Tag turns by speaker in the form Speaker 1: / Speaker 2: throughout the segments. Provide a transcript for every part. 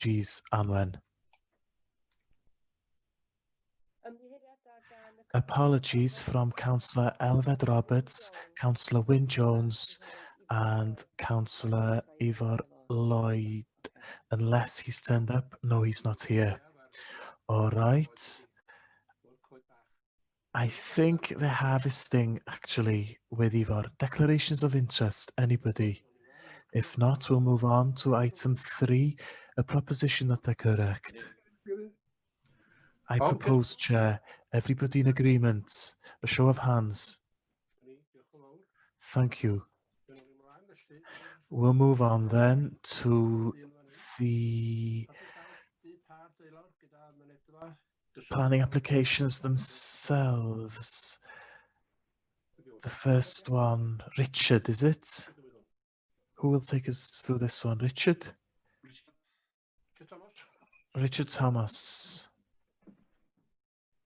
Speaker 1: Apologies, Anwen. Apologies from Councillor Elfed Roberts, Councillor Wyn Jones and Councillor Ivor Lloyd. Unless he's turned up. No, he's not here. All right. I think they're harvesting actually with Ivor. Declarations of interest, anybody? If not, we'll move on to item 3, a proposition that they're correct. I propose, Chair, everybody in agreement, a show of hands. Thank you. We'll move on then to the planning applications themselves. The first one, Richard, is it? Who will take us through this one? Richard? Richard Thomas.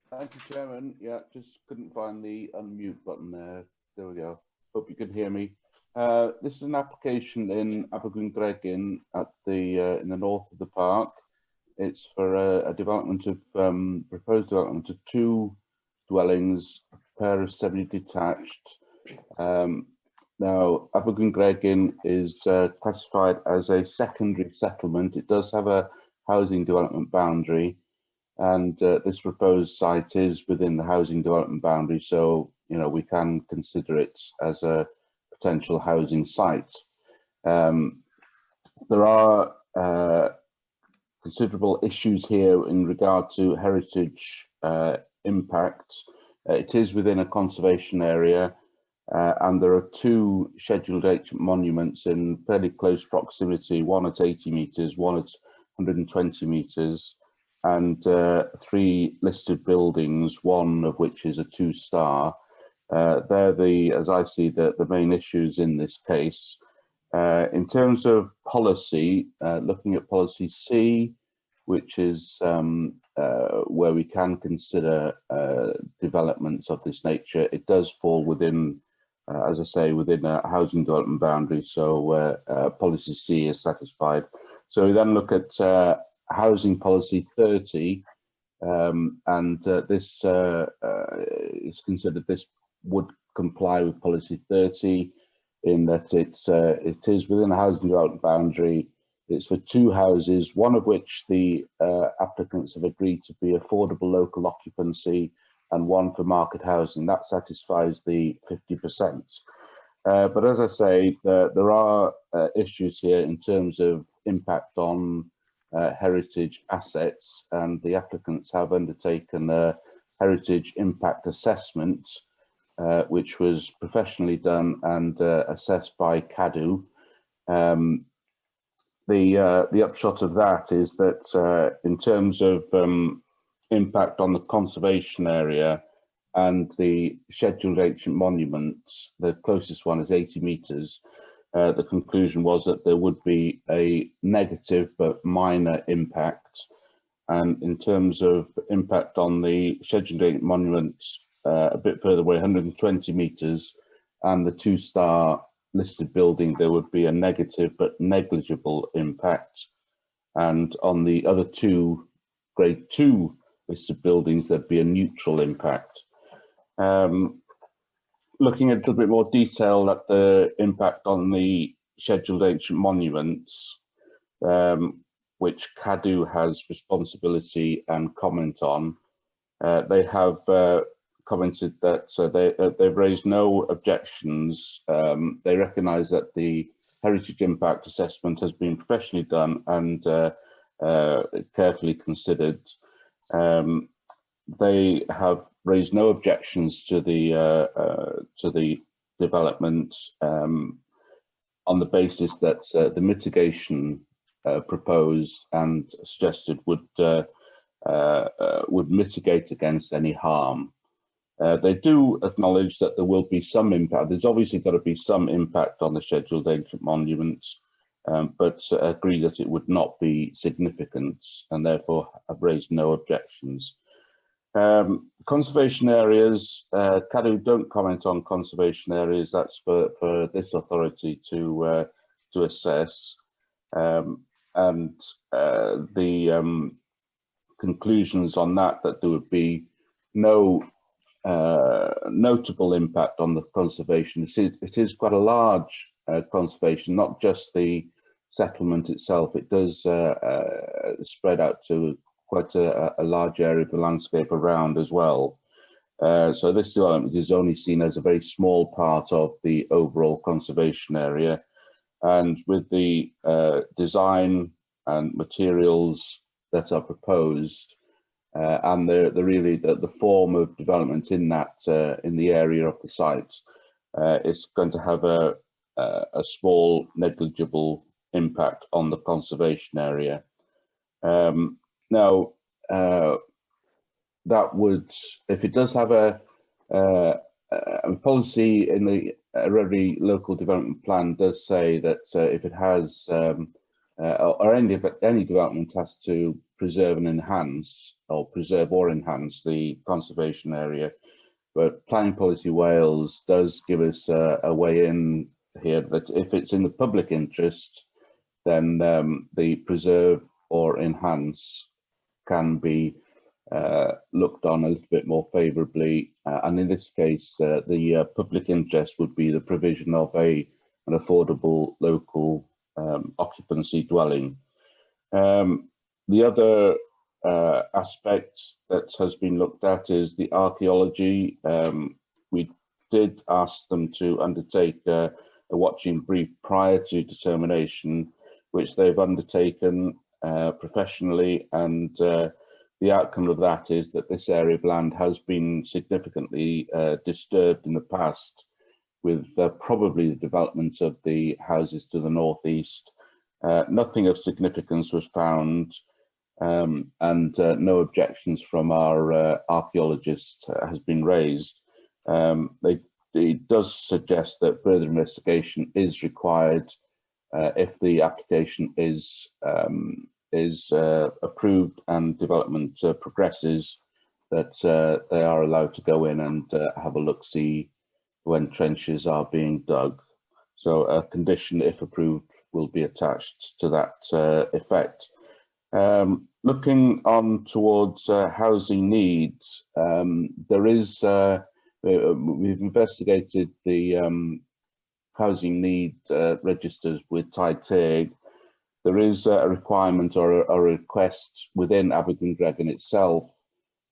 Speaker 2: Thank you, Chairman. Yeah, just couldn't find the unmute button there. There we go. Hope you can hear me. This is an application in Abergwyn at the in the north of the park. It's for a development of proposed development of 2 dwellings, a pair of semi-detached. Now, Abergwyn is classified as a secondary settlement. It does have a housing development boundary, and this proposed site is within the housing development boundary, so we can consider it as a potential housing site. There are considerable issues here in regard to heritage impacts. It is within a conservation area, and there are 2 scheduled ancient monuments in fairly close proximity, one at 80 metres, one at 120 metres, and 3 listed buildings, one of which is a 2-star. They're as I see, the main issues in this case. In terms of policy, looking at policy C, which is where we can consider developments of this nature, it does fall within, as I say, within a housing development boundary, so policy C is satisfied. So we then look at housing policy 30, and this is considered, this would comply with policy 30 in that it is within a housing development boundary. It's for 2 houses, one of which the applicants have agreed to be affordable local occupancy, and one for market housing. That satisfies the 50%. But as I say, there are issues here in terms of impact on heritage assets, and the applicants have undertaken a heritage impact assessment, which was professionally done and assessed by CADU. The upshot of that is that in terms of impact on the conservation area and the scheduled ancient monuments, the closest one is 80 metres. The conclusion was that there would be a negative but minor impact. And in terms of impact on the scheduled ancient monuments, a bit further away, 120 metres, and the 2-star listed building, there would be a negative but negligible impact. And on the other 2 grade 2 listed buildings, there'd be a neutral impact. Looking at a little bit more detail at the impact on the scheduled ancient monuments, which CADU has responsibility and comment on, they have commented that they've raised no objections. They recognise that the heritage impact assessment has been professionally done and carefully considered. They have raised no objections to the development on the basis that the mitigation proposed and suggested would mitigate against any harm. They do acknowledge that there will be some impact. There's obviously got to be some impact on the scheduled ancient monuments, but agree that it would not be significant and therefore have raised no objections. Conservation areas, CADU don't comment on conservation areas. That's for this authority to assess. and the conclusions on that there would be no notable impact on the conservation. It is quite a large conservation, not just the settlement itself. It does spread out to quite a large area of the landscape around as well. So this development is only seen as a very small part of the overall conservation area. And with the design and materials that are proposed, and the form of development in that in the area of the site, it's going to have a small negligible impact on the conservation area. Now, that would, if it does have a policy in the every local development plan does say that if it has or any development has to preserve and enhance, or preserve or enhance the conservation area. But Planning Policy Wales does give us a way in here that if it's in the public interest, then the preserve or enhance can be looked on a little bit more favourably, and in this case, the public interest would be the provision of an affordable local occupancy dwelling. The other aspect that has been looked at is the archaeology. We did ask them to undertake a watching brief prior to determination, which they've undertaken professionally, and the outcome of that is that this area of land has been significantly disturbed in the past, with probably the development of the houses to the northeast. Nothing of significance was found, and no objections from our archaeologist has been raised. It does suggest that further investigation is required if the application is approved and development progresses, that they are allowed to go in and have a look-see when trenches are being dug. So a condition, if approved, will be attached to that effect. Looking on towards housing needs, there is, we've investigated the housing need registers with Taiteg. There is a requirement or a request within Abergwyngregin itself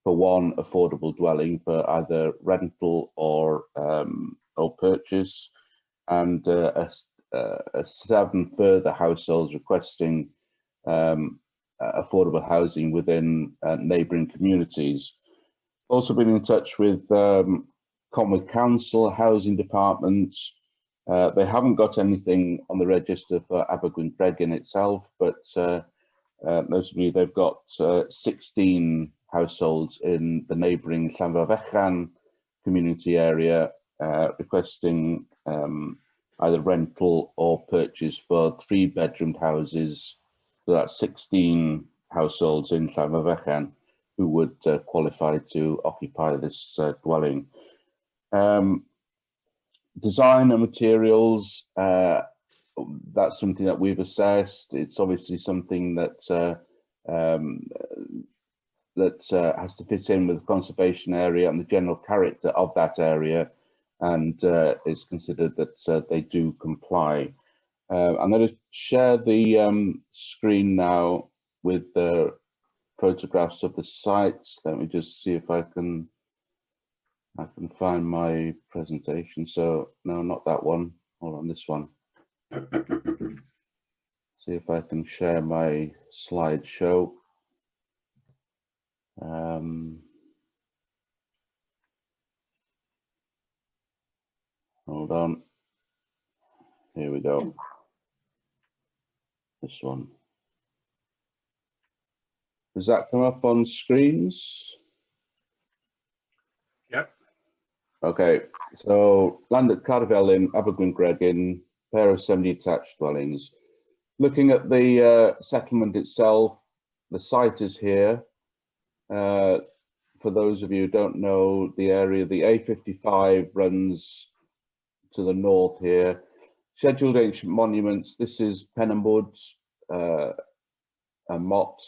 Speaker 2: for one affordable dwelling for either rental or purchase, and 7 further households requesting affordable housing within neighbouring communities. Also been in touch with Conwy Council Housing Department. They haven't got anything on the register for Abergwyngregin itself, but notably they've got 16 households in the neighbouring Llanfyfechan community area requesting either rental or purchase for 3-bedroomed houses. So that's 16 households in Llanfyfechan who would qualify to occupy this dwelling. Design and materials, that's something that we've assessed. It's obviously something that has to fit in with the conservation area and the general character of that area, and it's considered that they do comply. I'm going to share the screen now with the photographs of the sites. Let me just see if I can find my presentation. So no, not that one. Hold on, this one. See if I can share my slideshow. Hold on. Here we go. This one. Does that come up on screens?
Speaker 3: Yep.
Speaker 2: Okay, so land at Carvel in Abergwyngregin, pair of 70 detached dwellings. Looking at the settlement itself, the site is here. For those of you who don't know the area, the A55 runs to the north here. Scheduled ancient monuments, this is Penham Woods, Mott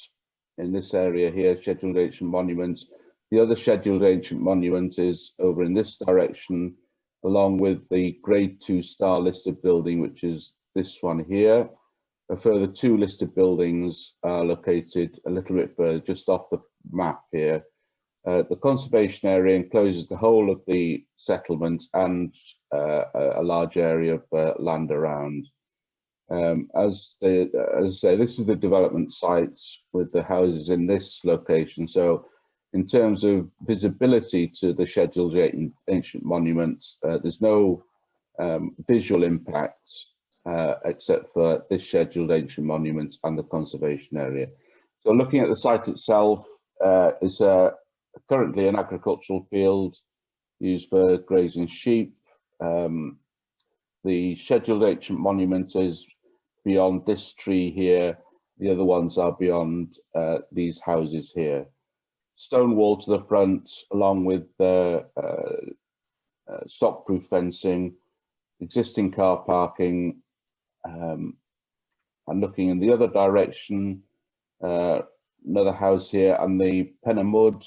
Speaker 2: in this area here, scheduled ancient monuments. The other scheduled ancient monument is over in this direction, along with the grade 2 star listed building, which is this one here. A further 2 listed buildings are located a little bit further, just off the map here. The conservation area encloses the whole of the settlement and a large area of land around. As I say, this is the development sites with the houses in this location. So in terms of visibility to the scheduled ancient monuments, there's no visual impacts except for this scheduled ancient monuments and the conservation area. So looking at the site itself, it's currently an agricultural field used for grazing sheep. The scheduled ancient monument is beyond this tree here. The other ones are beyond these houses here. Stone wall to the front, along with stop-proof fencing, existing car parking, and looking in the other direction, another house here, and the Penamud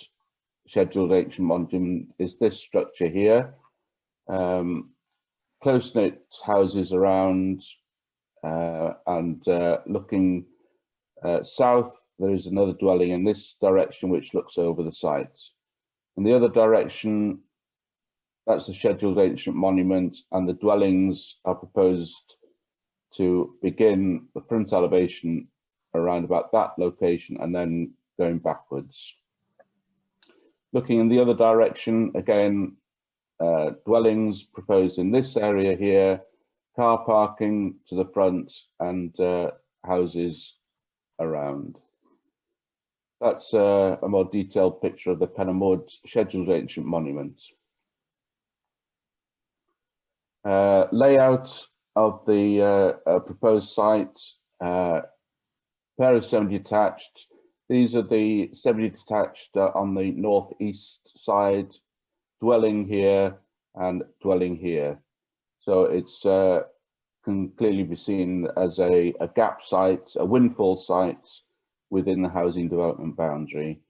Speaker 2: scheduled ancient monument is this structure here. Close-knit houses around, and looking south, there is another dwelling in this direction which looks over the site. In the other direction, that's the scheduled ancient monument, and the dwellings are proposed to begin the front elevation around about that location and then going backwards. Looking in the other direction, again, dwellings proposed in this area here, car parking to the front, and houses around. That's a more detailed picture of the Penamud scheduled ancient monument. Layout of the proposed site, pair of semi-detached. These are the semi-detached on the northeast side, dwelling here and dwelling here. So it's can clearly be seen as a gap site, a windfall site within the housing development boundary.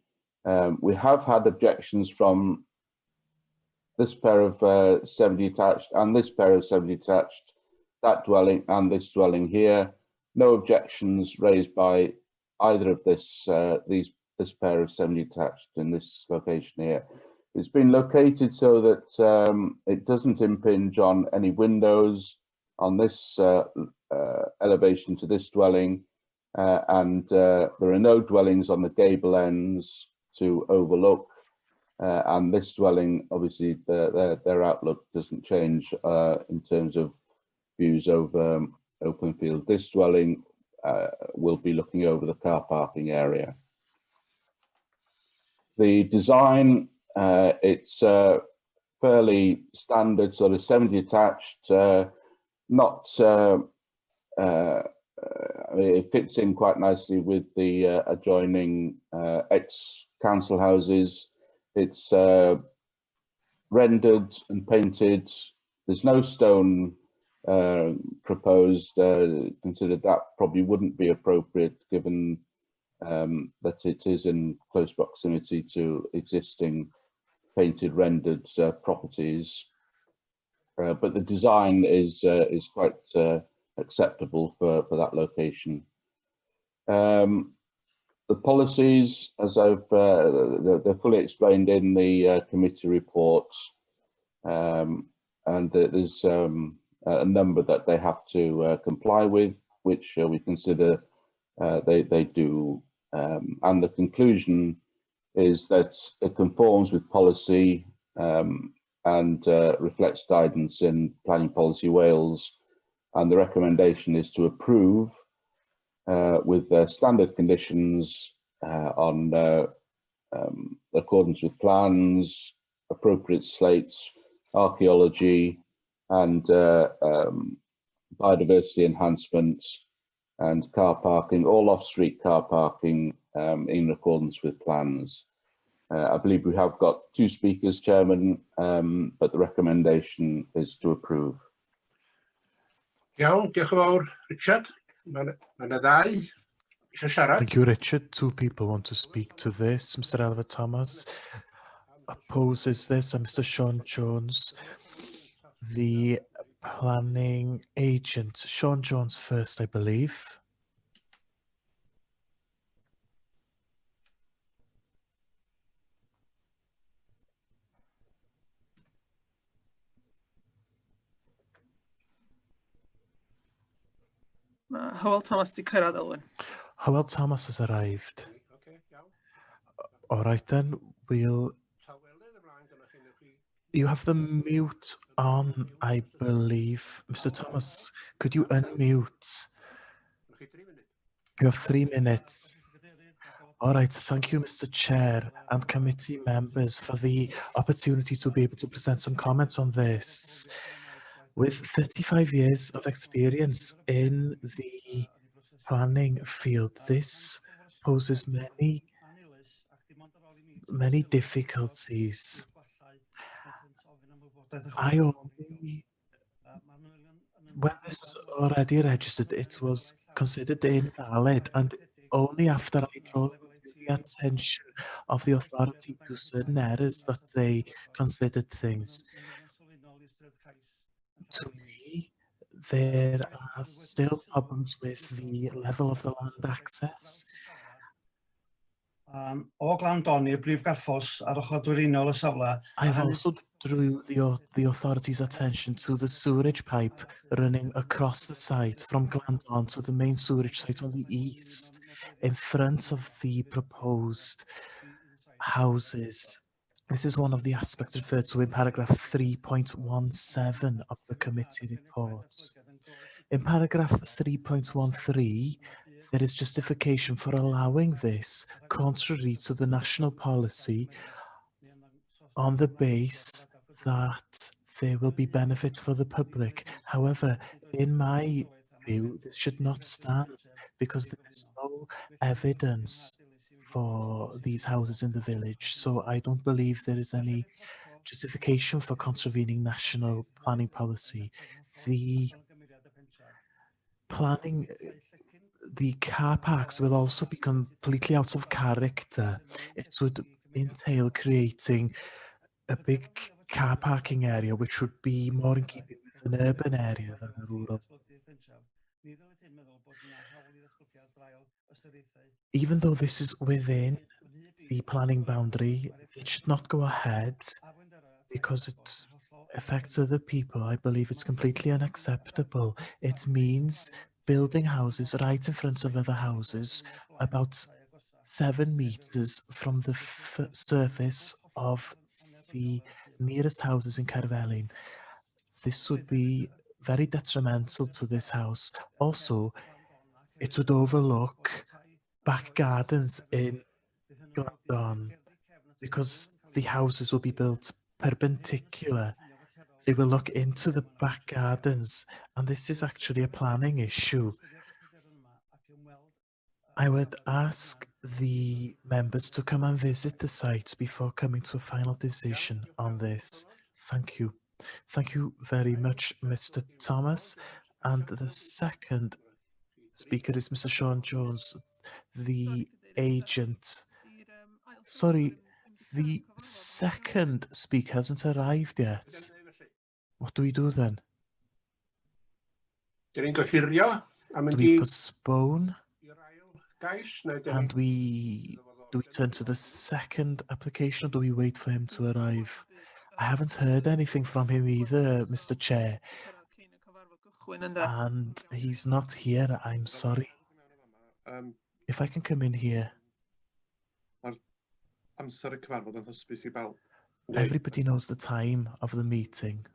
Speaker 2: We have had objections from this pair of semi-detached and this pair of semi-detached, that dwelling and this dwelling here. No objections raised by either of this pair of semi-detached in this location here. It's been located so that it doesn't impinge on any windows on this elevation to this dwelling, and there are no dwellings on the gable ends to overlook, and this dwelling, obviously their outlook doesn't change in terms of views over open field. This dwelling will be looking over the car parking area. The design, it's fairly standard sort of semi-detached, not it fits in quite nicely with the adjoining ex-council houses. It's rendered and painted. There's no stone proposed. Considered that probably wouldn't be appropriate given that it is in close proximity to existing painted rendered properties. But the design is quite acceptable for that location. The policies, as they're fully explained in the committee reports, and there's a number that they have to comply with, which we consider they do, and the conclusion is that it conforms with policy and reflects guidance in Planning Policy Wales, and the recommendation is to approve with standard conditions on accordance with plans, appropriate slates, archaeology, and biodiversity enhancements, and car parking, all off-street car parking in accordance with plans. I believe we have got 2 speakers, Chairman, but the recommendation is to approve.
Speaker 3: Iawn, diolch yn fawr, Richard. Mae 'na ddau
Speaker 1: Thank you, Richard. Two people want to speak to this. Mr. Elva Thomas opposes this, and Mr. Sean Jones, the planning agent. Sean Jones first, I believe.
Speaker 3: Hywel Thomas di cyrraedd, Elwyn.
Speaker 1: Hywel Thomas has arrived. All right then, you have the mute on, I believe. Mr. Thomas, could you unmute? You have 3 minutes. All right, thank you, Mr. Chair and committee members, for the opportunity to be able to present some comments on this. With 35 years of experience in the planning field, this poses many difficulties. When this was already registered, it was considered invalid, and only after I drew the attention of the authority to certain errors that they considered things. To me, there are still problems with the level of the land access.
Speaker 4: O Glandoni'r brif garffos ar ochr dwyrainol y safle.
Speaker 1: I have also drew the authority's attention to the sewerage pipe running across the site from Glandon to the main sewerage site on the east, in front of the proposed houses. This is one of the aspects referred to in paragraph 3.17 of the committee report. In paragraph 3.13, there is justification for allowing this, contrary to the national policy, on the base that there will be benefits for the public. However, in my view, this should not stand because there is no evidence for these houses in the village. So I don't believe there is any justification for contravening national planning policy. The car parks will also be completely out of character. It would entail creating a big car parking area, which would be more in keeping with an urban area than a rural. Even though this is within the planning boundary, it should not go ahead because it affects other people. I believe it's completely unacceptable. It means building houses right in front of other houses, about 7 meters from the surface of the nearest houses in Caerfelin. This would be very detrimental to this house. Also, it would overlook back gardens in Glandon because the houses will be built perpendicular. They will look into the back gardens, and this is actually a planning issue. I would ask the members to come and visit the site before coming to a final decision on this. Thank you. Thank you very much, Mr. Thomas. And the second speaker is Mr. Sean Jones, the agent. Sorry, the second speaker hasn't arrived yet. What do we do then? Do we postpone? And do we turn to the second application, or do we wait for him to arrive? I haven't heard anything from him either, Mr. Chair. And he's not here, I'm sorry. If I can come in here. Everybody knows the time of the meeting.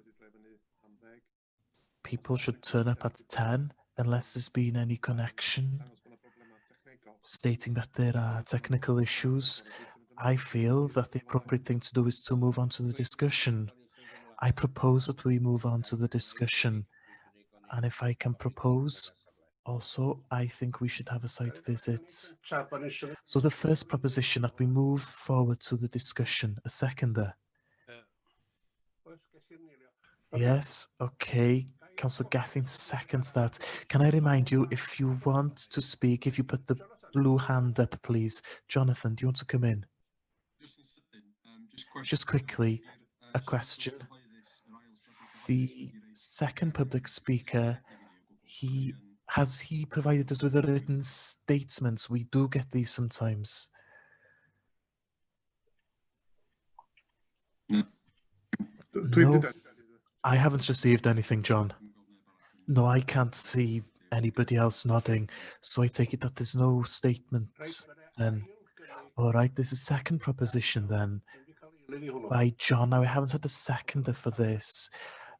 Speaker 1: People should turn up at 10 unless there's been any connection stating that there are technical issues. I feel that the appropriate thing to do is to move on to the discussion. I propose that we move on to the discussion. And if I can propose, also, I think we should have a site visit. So the first proposition that we move forward to the discussion, a seconder. Yes, okay. Councillor Gaffin seconds that. Can I remind you, if you want to speak, if you put the blue hand up, please. Jonathan, do you want to come in? Just quickly, a question. The second public speaker, has he provided us with a written statement? We do get these sometimes. No, I haven't received anything, John. No, I can't see anybody else nodding, so I take it that there's no statement then. All right, there's a second proposition then by John. Now, I haven't had a seconder for this.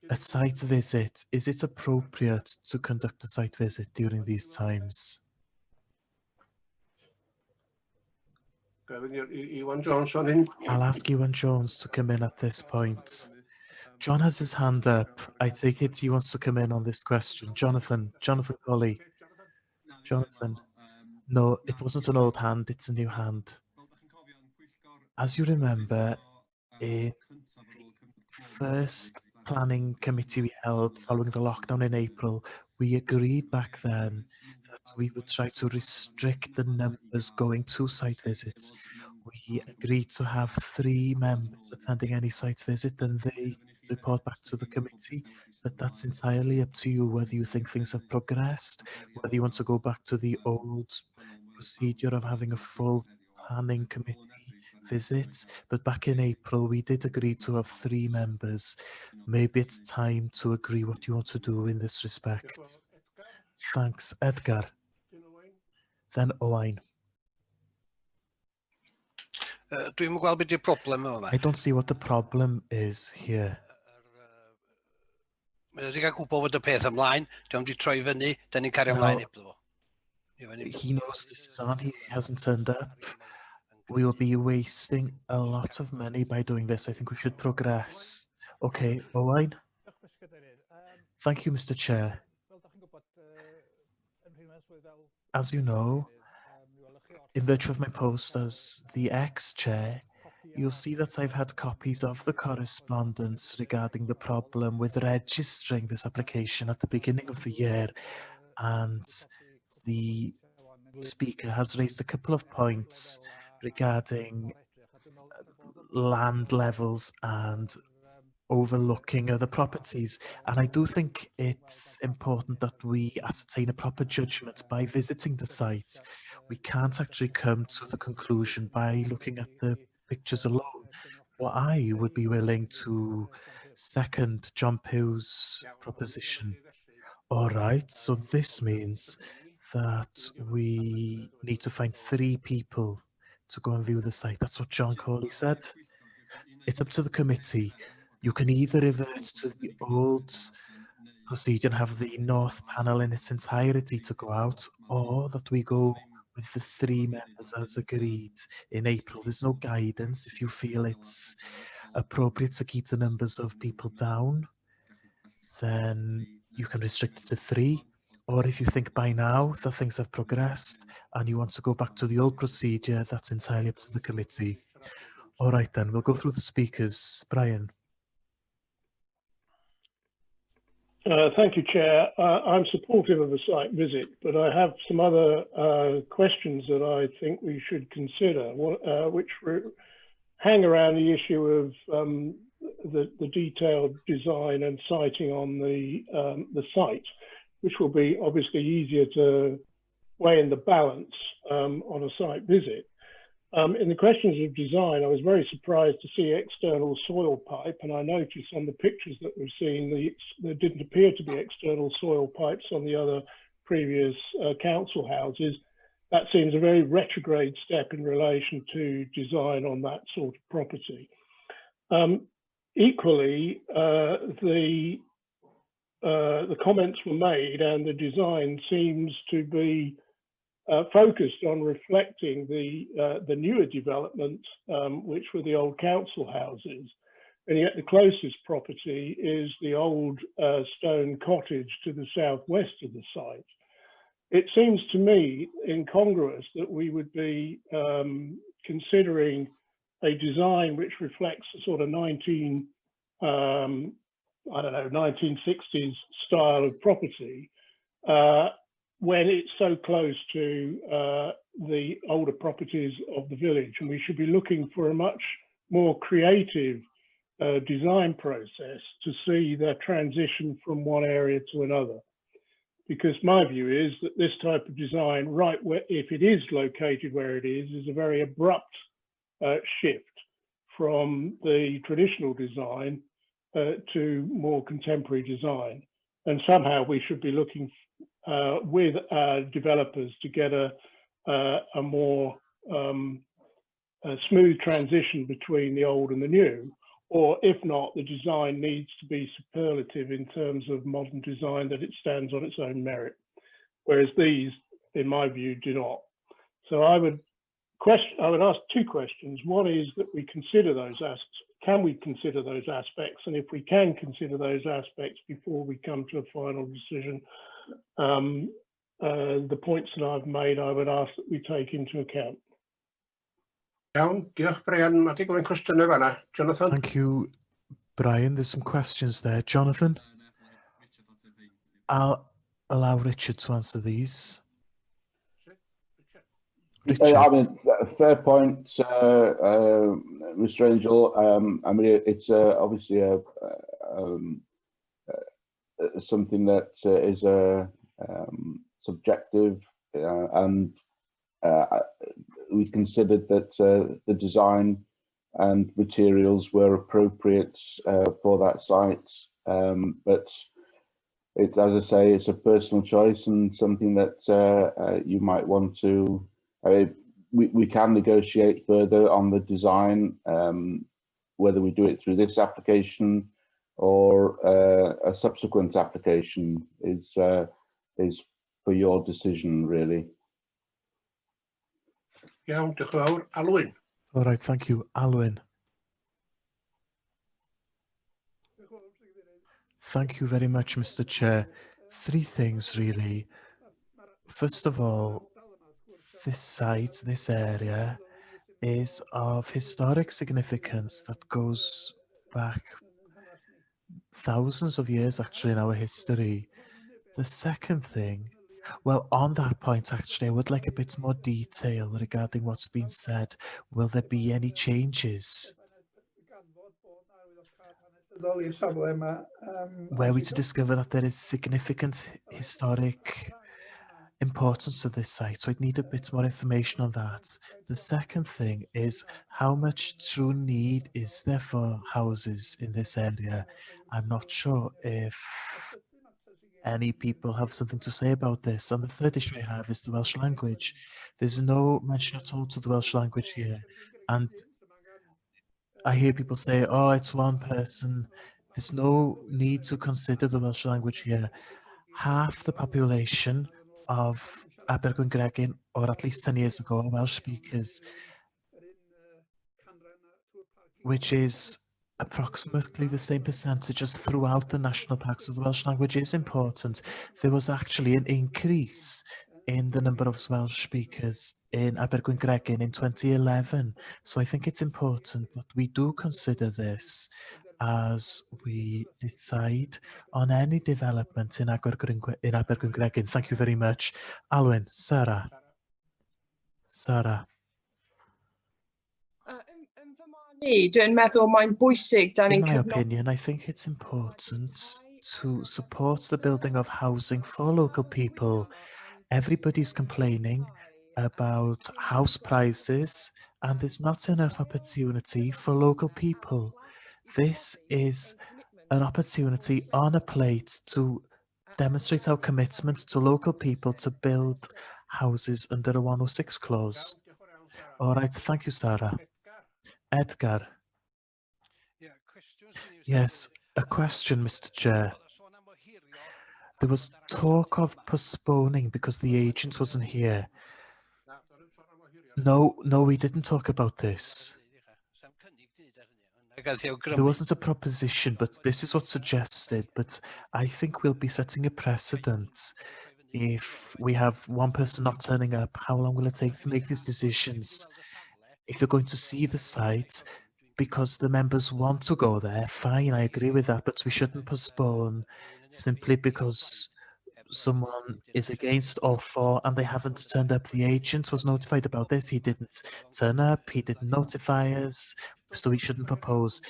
Speaker 1: A site visit, is it appropriate to conduct a site visit during these times? I'll ask Ewan Jones to come in at this point. John has his hand up. I take it he wants to come in on this question. Jonathan Colley. Jonathan. No, it wasn't an old hand, it's a new hand. As you remember, in the first planning committee we held following the lockdown in April, we agreed back then that we would try to restrict the numbers going to site visits. We agreed to have 3 members attending any site visit and they report back to the committee, but that's entirely up to you whether you think things have progressed, whether you want to go back to the old procedure of having a full planning committee visit. But back in April, we did agree to have 3 members. Maybe it's time to agree what you want to do in this respect. Thanks, Edgar. Then Owain.
Speaker 5: Dwi'm yn gweld beth yw'r problem yma.
Speaker 1: I don't see what the problem is here.
Speaker 5: Mae wedi cael gwybod bod y peth ymlaen, diolch wedi troi fyny, dyn ni'n cario ymlaen eblo fo.
Speaker 1: He knows this is on, he hasn't turned up. We will be wasting a lot of money by doing this. I think we should progress. Okay, Owain. Thank you, Mr. Chair. As you know, in virtue of my post as the ex-chair, you'll see that I've had copies of the correspondence regarding the problem with registering this application at the beginning of the year, and the speaker has raised a couple of points regarding land levels and overlooking other properties, and I do think it's important that we ascertain a proper judgment by visiting the site. We can't actually come to the conclusion by looking at the pictures alone. Well, I would be willing to second John Pugh's proposition. All right, so this means that we need to find 3 people to go and view the site. That's what John Corley said. It's up to the committee. You can either revert to the old procedure and have the north panel in its entirety to go out, or that we go with the 3 members as agreed in April. There's no guidance. If you feel it's appropriate to keep the numbers of people down, then you can restrict it to 3. Or if you think by now that things have progressed and you want to go back to the old procedure, that's entirely up to the committee. All right, then, we'll go through the speakers. Brian.
Speaker 6: Thank you, Chair. I'm supportive of a site visit, but I have some other questions that I think we should consider, which hang around the issue of the detailed design and siting on the site, which will be obviously easier to weigh in the balance on a site visit. In the questions of design, I was very surprised to see external soil pipe, and I noticed on the pictures that we've seen, there didn't appear to be external soil pipes on the other previous council houses. That seems a very retrograde step in relation to design on that sort of property. Equally, the comments were made and the design seems to be focused on reflecting the newer developments, which were the old council houses. And yet the closest property is the old stone cottage to the southwest of the site. It seems to me incongruous that we would be considering a design which reflects a sort of 1960s style of property, when it's so close to the older properties of the village, and we should be looking for a much more creative design process to see the transition from one area to another. Because my view is that this type of design, right where, if it is located where it is a very abrupt shift from the traditional design to more contemporary design. And somehow we should be looking with developers to get a more smooth transition between the old and the new. Or if not, the design needs to be superlative in terms of modern design, that it stands on its own merit. Whereas these, in my view, do not. So I would ask two questions. One is that we consider those aspects. Can we consider those aspects? And if we can consider those aspects before we come to a final decision, the points that I've made, I would ask that we take into account.
Speaker 7: Iawn, diolch Brian. Mae di gofyn cwestiynau fan'na. Jonathan?
Speaker 1: Thank you, Brian. There's some questions there. Jonathan? I'll allow Richard to answer these. Richard.
Speaker 2: I mean, fair point, Mr. Angel. I mean, it's obviously something that is subjective, and we considered that the design and materials were appropriate for that site, but it, as I say, it's a personal choice and something that you might want to. We can negotiate further on the design, whether we do it through this application or a subsequent application is for your decision, really.
Speaker 7: Iawn, diolch yn fawr. Alwyn?
Speaker 1: All right, thank you. Alwyn. Thank you very much, Mr. Chair. Three things, really. First of all, this site, this area, is of historic significance that goes back thousands of years, actually, in our history. The second thing, well, on that point, actually, I would like a bit more detail regarding what's been said. Will there be any changes? Were we to discover that there is significant historic importance to this site, so I'd need a bit more information on that. The second thing is, how much true need is there for houses in this area? I'm not sure if any people have something to say about this. And the third issue I have is the Welsh language. There's no mention at all to the Welsh language here. And I hear people say, oh, it's one person. There's no need to consider the Welsh language here. Half the population of Abergwyn-Gregin, or at least 10 years ago, are Welsh speakers, which is approximately the same percentage as throughout the national parks. So the Welsh language is important. There was actually an increase in the number of Welsh speakers in Abergwyn-Gregin in 2011. So I think it's important that we do consider this as we decide on any development in Abergwyn-Gregin. Thank you very much. Alwyn, Sarah. Sarah.
Speaker 8: Dwi'n meddwl mae'n bwysig dan
Speaker 1: In
Speaker 8: ni'n
Speaker 1: my
Speaker 8: cefnogi.
Speaker 1: opinion, I think it's important to support the building of housing for local people. Everybody's complaining about house prices, and there's not enough opportunity for local people. This is an opportunity on a plate to demonstrate our commitment to local people to build houses under a 106 clause. All right, thank you, Sarah. Edgar. Yes, a question, Mr. Chair. There was talk of postponing because the agent wasn't here. No, we didn't talk about this. There wasn't a proposition, but this is what's suggested. But I think we'll be setting a precedent. If we have one person not turning up, how long will it take to make these decisions? If you're going to see the site because the members want to go there, fine, I agree with that, but we shouldn't postpone simply because someone is against all four and they haven't turned up. The agent was notified about this. He didn't turn up. He didn't notify us, so he shouldn't propose.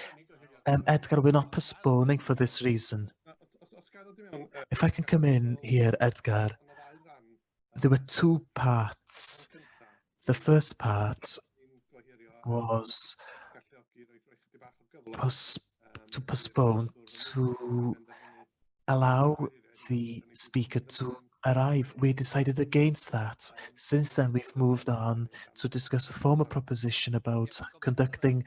Speaker 1: Edgar, we're not postponing for this reason. If I can come in here, Edgar, there were two parts. The first part was to postpone to allow the speaker to arrive. We decided against that. Since then, we've moved on to discuss a former proposition about conducting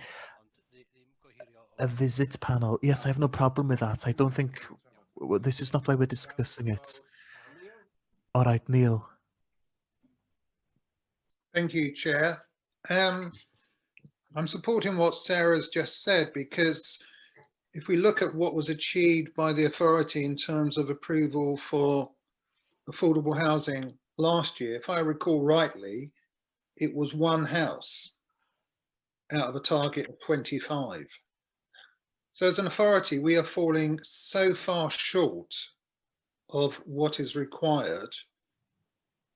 Speaker 1: a visit panel. Yes, I have no problem with that. I don't think this is not why we're discussing it. All right, Neil.
Speaker 9: Thank you, Chair. I'm supporting what Sarah's just said, because if we look at what was achieved by the authority in terms of approval for affordable housing last year, if I recall rightly, it was one house out of a target of 25. So as an authority, we are falling so far short of what is required.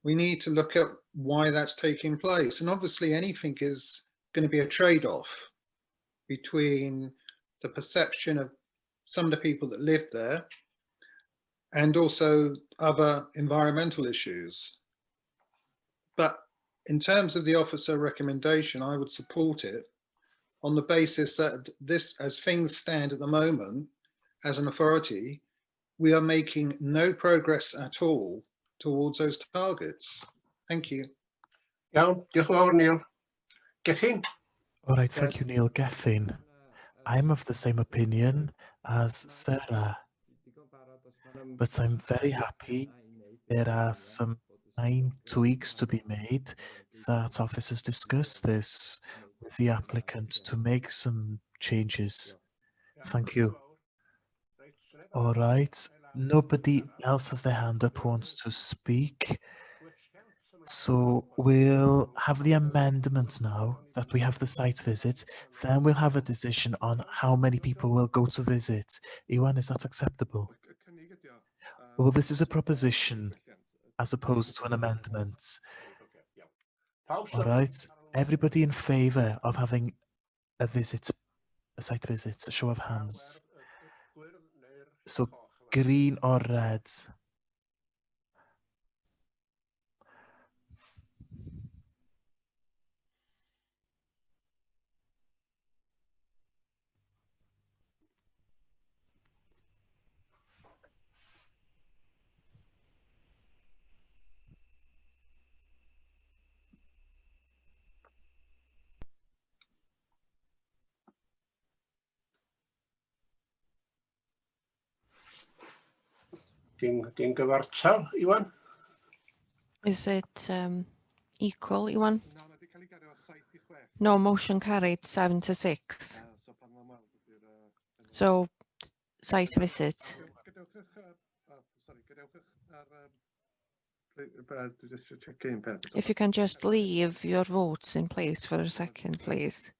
Speaker 9: We need to look at why that's taking place. And obviously anything is going to be a trade-off between the perception of some of the people that live there and also other environmental issues. But in terms of the officer recommendation, I would support it on the basis that this, as things stand at the moment, as an authority, we are making no progress at all towards those targets. Thank you.
Speaker 7: Iawn, diolch yn fawr, Neil. Gethin?
Speaker 1: All right, thank you, Neil. Gethin. I'm of the same opinion as Sarah, but I'm very happy there are some 9 tweaks to be made that officers discuss this with the applicant to make some changes. Thank you. All right, nobody else has their hand up who wants to speak. So we'll have the amendment now that we have the site visit. Then we'll have a decision on how many people will go to visit. Iwan, is that acceptable? Well, this is a proposition as opposed to an amendment. All right, everybody in favour of having a visit, a site visit, a show of hands. So green or red?
Speaker 7: Di'n gyfartal, Iwan?
Speaker 10: Is it equal, Iwan? No, motion carried 7-6. So, site visit. If you can just leave your votes in place for a second, please.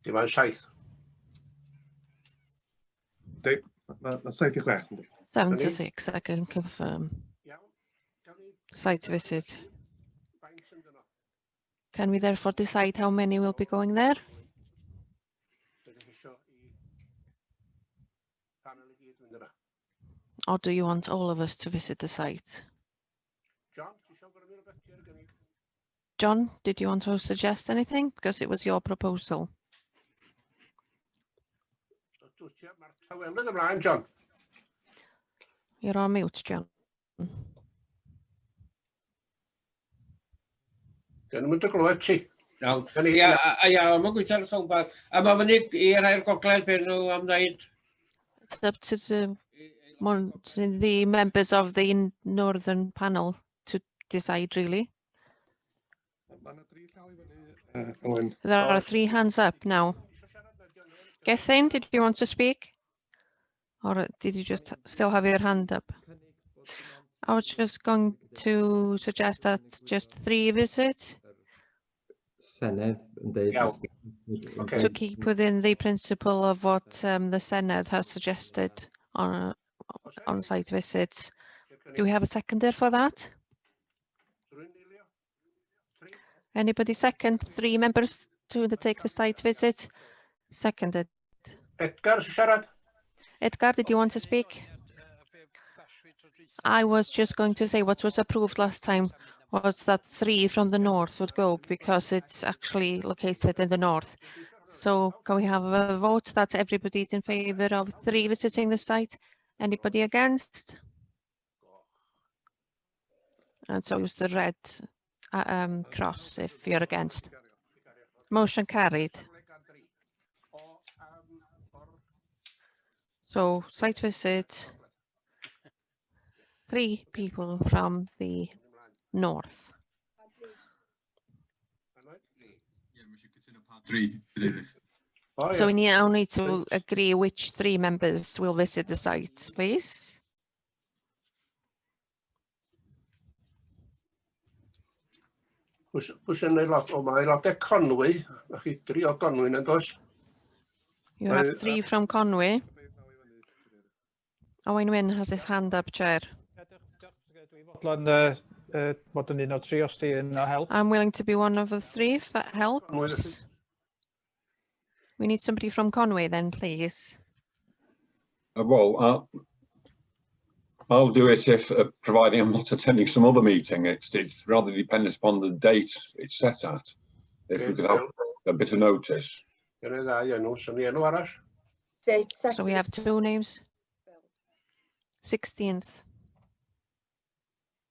Speaker 7: Dim ond 7.
Speaker 6: Mae'n saith i chwech.
Speaker 10: 7-6, I can confirm. Site visit. Can we therefore decide how many will be going there? Or do you want all of us to visit the site? John, did you want to suggest anything? Because it was your proposal.
Speaker 7: Mae'r tawelydd ymlaen, John.
Speaker 10: You're on mute, John.
Speaker 7: Dyn nhw'n dy glywed ti.
Speaker 11: Iawn. Ia, mae'n gweithio'r ffôn. A mae fyny i rhai'r gogledd beth nhw am wneud.
Speaker 10: It's up to the members of the northern panel to decide, really. There are 3 hands up now. Gethin, did you want to speak? Or did you just still have your hand up? I was just going to suggest that just 3 visits.
Speaker 12: Senedd yn deud...
Speaker 7: Iawn.
Speaker 10: To keep within the principle of what the Senedd has suggested on site visits. Do we have a seconder for that? Anybody second? 3 members to undertake the site visit? Seconded.
Speaker 7: Edgar, siarad?
Speaker 10: Edgar, did you want to speak? I was just going to say what was approved last time was that 3 from the north would go because it's actually located in the north. So can we have a vote that everybody's in favor of 3 visiting the site? Anybody against? And so use the red cross if you're against. Motion carried. So site visit, 3 people from the north. So we now need to agree which 3 members will visit the site, please.
Speaker 7: Pwys yn aelod, o mae aelodau Conwy, a chi 3 o Conwy yn does?
Speaker 10: You have 3 from Conwy. Owen Wynn has his hand up, Chair. I'm willing to be one of the 3 if that helps. We need somebody from Conwy then, please.
Speaker 13: Well, I'll do it if, providing I'm not attending some other meeting. It's rather dependent upon the date it's set at. If we could have a bit of notice.
Speaker 10: So we have 2 names. 16th.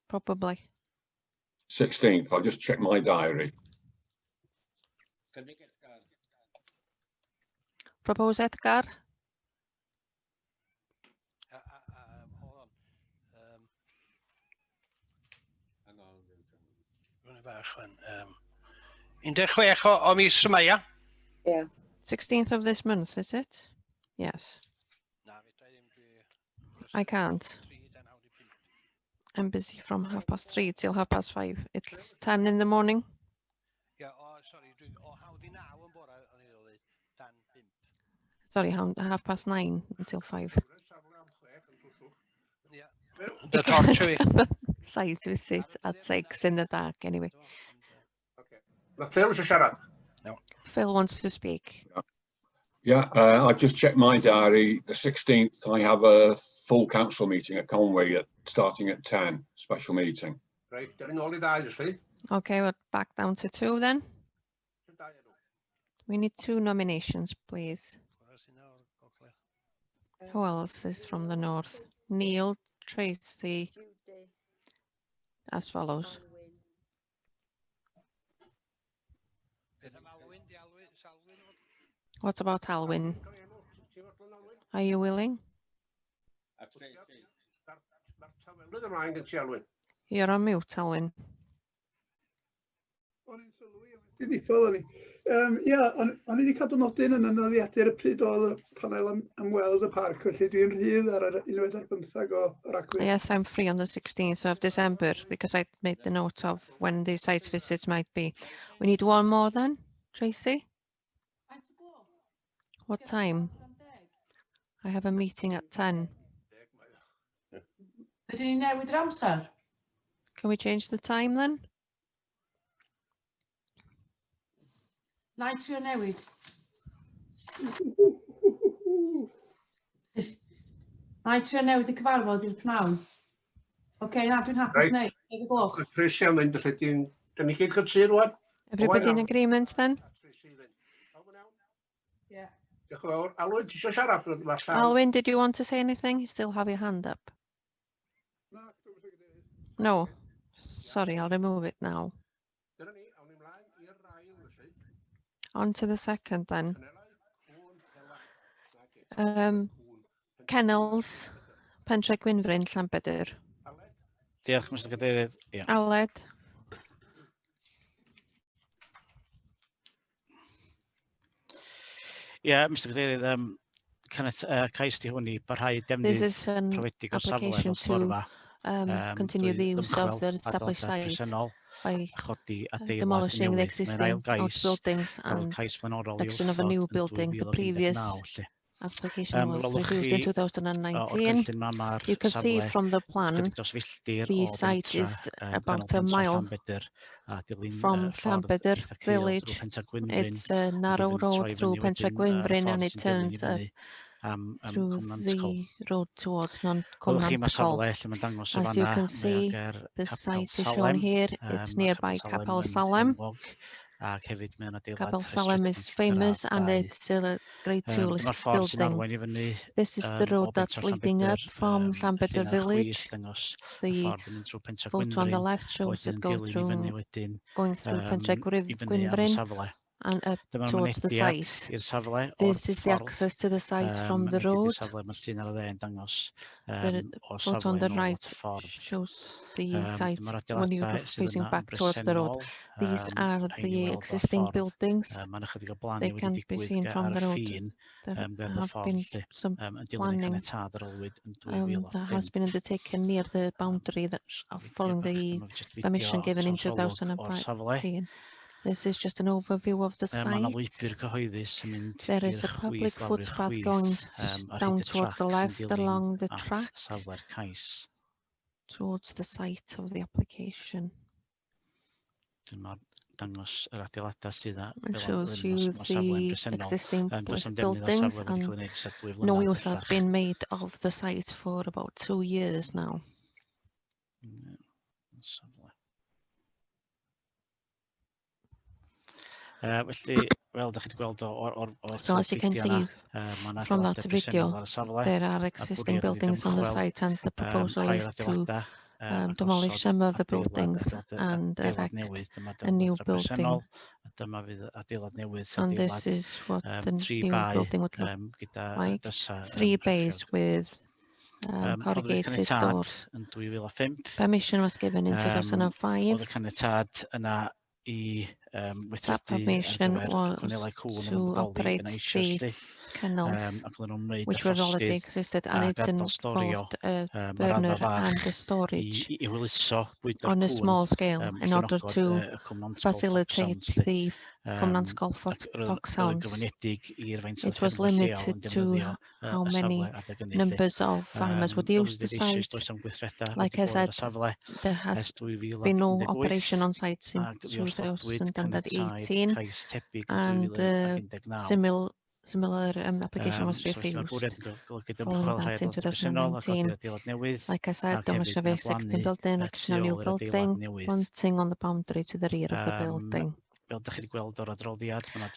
Speaker 10: Probably.
Speaker 13: 16th, I'll just check my diary.
Speaker 10: Propose Edgar.
Speaker 5: Hold on. Hang on. 16 o mis yma, ia?
Speaker 10: Yeah. 16th of this month, is it? Yes. I can't. I'm busy from 3:30 till 5:30. It's 10 in the morning.
Speaker 5: Yeah, sorry, how di naw yn bora o'n i ddweud 10:05.
Speaker 10: Sorry, 9:30 until 5.
Speaker 5: Yeah. The torture.
Speaker 10: Site visit at 6 in the dark, anyway.
Speaker 7: Mae Phil eisiau siarad?
Speaker 5: No.
Speaker 10: Phil wants to speak.
Speaker 13: Yeah, I've just checked my diary. The 16th, I have a full council meeting at Conwy starting at 10, special meeting.
Speaker 7: Right, getting all the dies, see?
Speaker 10: Okay, we're back down to 2 then. We need 2 nominations, please. Who else is from the north? Neil, Tracy, as follows. What about Alwyn? Are you willing? You're on mute, Alwyn.
Speaker 14: Ie, o'n i wedi cadw nodyn yn anaddiadur y pryd oedd y panel ymweld y parc, felly dwi'n rhydd ar 15 o Ragfyr.
Speaker 10: Yes, I'm free on the 16th of December because I made the note of when the site visits might be. We need 1 more then, Tracy? What time? I have a meeting at 10.
Speaker 15: Ydyn ni'n newid yr amser?
Speaker 10: Can we change the time then?
Speaker 15: Na i trio newid. Na i trio newid y cyfarfod i'r pnawn. Oce, na, dwi'n hapus neu. 10:00.
Speaker 7: Chris iawn, dyn ni gyd gytid rwan?
Speaker 10: Everybody in agreement then?
Speaker 15: Yeah.
Speaker 7: Diolch yn fawr. Alwyn, ti eisiau siarad?
Speaker 10: Alwyn, did you want to say anything? You still have your hand up. No. Sorry, I'll remove it now. On to the second then. Kennels, Pentre Gwynfryn, Llanbedr.
Speaker 16: Diolch, Mr Cadeirydd.
Speaker 10: Aled.
Speaker 16: Mr Cadeirydd, cais di hwn i barhau defnydd profedig o safle yn y ffordd yma.
Speaker 10: Continue the use of the established site by
Speaker 16: chodi adeilad
Speaker 10: demolishing the
Speaker 16: newydd.
Speaker 10: existing
Speaker 16: Mae'r ail
Speaker 10: old
Speaker 16: gais
Speaker 10: buildings
Speaker 16: fel
Speaker 10: and
Speaker 16: cais blaenorol i
Speaker 10: erection of a
Speaker 16: wrthod
Speaker 10: new
Speaker 16: yn
Speaker 10: building. The
Speaker 16: 2019
Speaker 10: previous
Speaker 16: 'lly.
Speaker 10: application was
Speaker 16: Welwch
Speaker 10: refused
Speaker 16: chi
Speaker 10: in
Speaker 16: o'r
Speaker 10: 2019.
Speaker 16: cynllun ma ma'r
Speaker 10: You can see
Speaker 16: safle
Speaker 10: from the plan,
Speaker 16: chydig dros filltir
Speaker 10: the
Speaker 16: o
Speaker 10: site
Speaker 16: bentra
Speaker 10: is
Speaker 16: canol
Speaker 10: about a
Speaker 16: pentra
Speaker 10: mile
Speaker 16: Llanbedr a dilyn
Speaker 10: from
Speaker 16: ffordd
Speaker 10: Llanbedr
Speaker 16: eitha caeol drwy
Speaker 10: village.
Speaker 16: pentra Gwynfryn
Speaker 10: It's a narrow
Speaker 16: fyny
Speaker 10: road
Speaker 16: troi
Speaker 10: through
Speaker 16: fyny
Speaker 10: Pentre
Speaker 16: wedyn ar y
Speaker 10: Gwynfryn, and
Speaker 16: ffordd
Speaker 10: it
Speaker 16: sy'n dilyn i
Speaker 10: turns
Speaker 16: fyny
Speaker 10: through
Speaker 16: Cwmnant Col.
Speaker 10: the road towards
Speaker 16: Welwch chi mae
Speaker 10: Cwmnant
Speaker 16: safle lle mae'n dangos y
Speaker 10: As you
Speaker 16: fanna,
Speaker 10: can
Speaker 16: mae o
Speaker 10: see,
Speaker 16: ger
Speaker 10: the
Speaker 16: Capel
Speaker 10: site is shown
Speaker 16: Salem.
Speaker 10: here. It's
Speaker 16: Mae
Speaker 10: nearby Capel
Speaker 16: Capel Salem yn
Speaker 10: Salem.
Speaker 16: enwog ac hefyd mae o'n adeilad
Speaker 10: Capel Salem is
Speaker 16: rhestredig
Speaker 10: famous
Speaker 16: gradd
Speaker 10: and
Speaker 16: 2.
Speaker 10: it's a grade 2
Speaker 16: Dyma'r
Speaker 10: listed
Speaker 16: ffordd sy'n
Speaker 10: building.
Speaker 16: arwain i fyny
Speaker 10: This is the
Speaker 16: o
Speaker 10: road
Speaker 16: bentra
Speaker 10: that's leading up
Speaker 16: Llanbedr,
Speaker 10: from Llanbedr
Speaker 16: llun ar chwith
Speaker 10: village.
Speaker 16: dangos y
Speaker 10: The
Speaker 16: ffordd yn mynd trwy pentra
Speaker 10: photo on the
Speaker 16: Gwynfryn,
Speaker 10: left
Speaker 16: a
Speaker 10: shows
Speaker 16: wedyn
Speaker 10: it
Speaker 16: yn
Speaker 10: goes
Speaker 16: dilyn i fyny
Speaker 10: through,
Speaker 16: wedyn
Speaker 10: going through Pentre
Speaker 16: i fyny am y
Speaker 10: Gwynfryn
Speaker 16: safle.
Speaker 10: and up
Speaker 16: Dyma'r
Speaker 10: towards the
Speaker 16: mynediad
Speaker 10: site.
Speaker 16: i'r safle o'r
Speaker 10: This is the
Speaker 16: ffordd.
Speaker 10: access to the site from the
Speaker 16: Mynediad i'r
Speaker 10: road.
Speaker 16: safle, mae'r llun ar y dde yn dangos
Speaker 10: The
Speaker 16: o
Speaker 10: photo on
Speaker 16: safle
Speaker 10: the
Speaker 16: nôl
Speaker 10: right
Speaker 16: at y ffordd.
Speaker 10: shows the site
Speaker 16: Dyma'r
Speaker 10: when you're
Speaker 16: adeiladau sydd
Speaker 10: facing
Speaker 16: yna yn
Speaker 10: back towards the road.
Speaker 16: bresennol.
Speaker 10: These are
Speaker 16: Rhain i
Speaker 10: the
Speaker 16: weld o'r
Speaker 10: existing
Speaker 16: ffordd.
Speaker 10: buildings.
Speaker 16: Mae yna chydig o blannu
Speaker 10: They
Speaker 16: wedi
Speaker 10: can be
Speaker 16: digwydd
Speaker 10: seen from
Speaker 16: ar y
Speaker 10: the road.
Speaker 16: ffin
Speaker 10: There
Speaker 16: ger y
Speaker 10: have
Speaker 16: ffordd
Speaker 10: been
Speaker 16: lle.
Speaker 10: some
Speaker 16: Yn dilyn y
Speaker 10: planning
Speaker 16: caniatâd ar olwyd yn
Speaker 10: that has
Speaker 16: 2005.
Speaker 10: been undertaken near the boundary that following the permission given in 2015. This is just an overview of the
Speaker 16: Mae yna
Speaker 10: site.
Speaker 16: lwybr cyhoeddus yn mynd
Speaker 10: There
Speaker 16: i'r
Speaker 10: is a public
Speaker 16: chwith lawr i'r
Speaker 10: footpath
Speaker 16: chwith
Speaker 10: going
Speaker 16: ar
Speaker 10: down
Speaker 16: hyd y
Speaker 10: towards the
Speaker 16: trac sy'n
Speaker 10: left
Speaker 16: dilyn
Speaker 10: along the
Speaker 16: at
Speaker 10: track
Speaker 16: safle'r cais.
Speaker 10: towards the site of the application.
Speaker 16: Dyma'r dangos yr adeiladau sydd
Speaker 10: It shows you the existing buildings, and no use has been made of the site for about 2 years now.
Speaker 16: Felly, fel ydych chi wedi gweld o'r
Speaker 10: So as you can see from that video, there are existing buildings on the site, and the proposal is to demolish some of the buildings and erect a new building. And this is what the new building would look like. 3 bays with corrugated doors. Permission was given in 2005. That permission was to operate the kennels, which were already existed, and it involved a burner and a storage on a small scale in order to facilitate the Cwmnant Col foxhounds. It was limited to how many numbers of farmers would use the site. Like I said, there has been no operation on site since 2018, and similar application was refused following that in 2019. Like I said, demolition of existing building, action of new building, planting on the boundary to the rear of the building.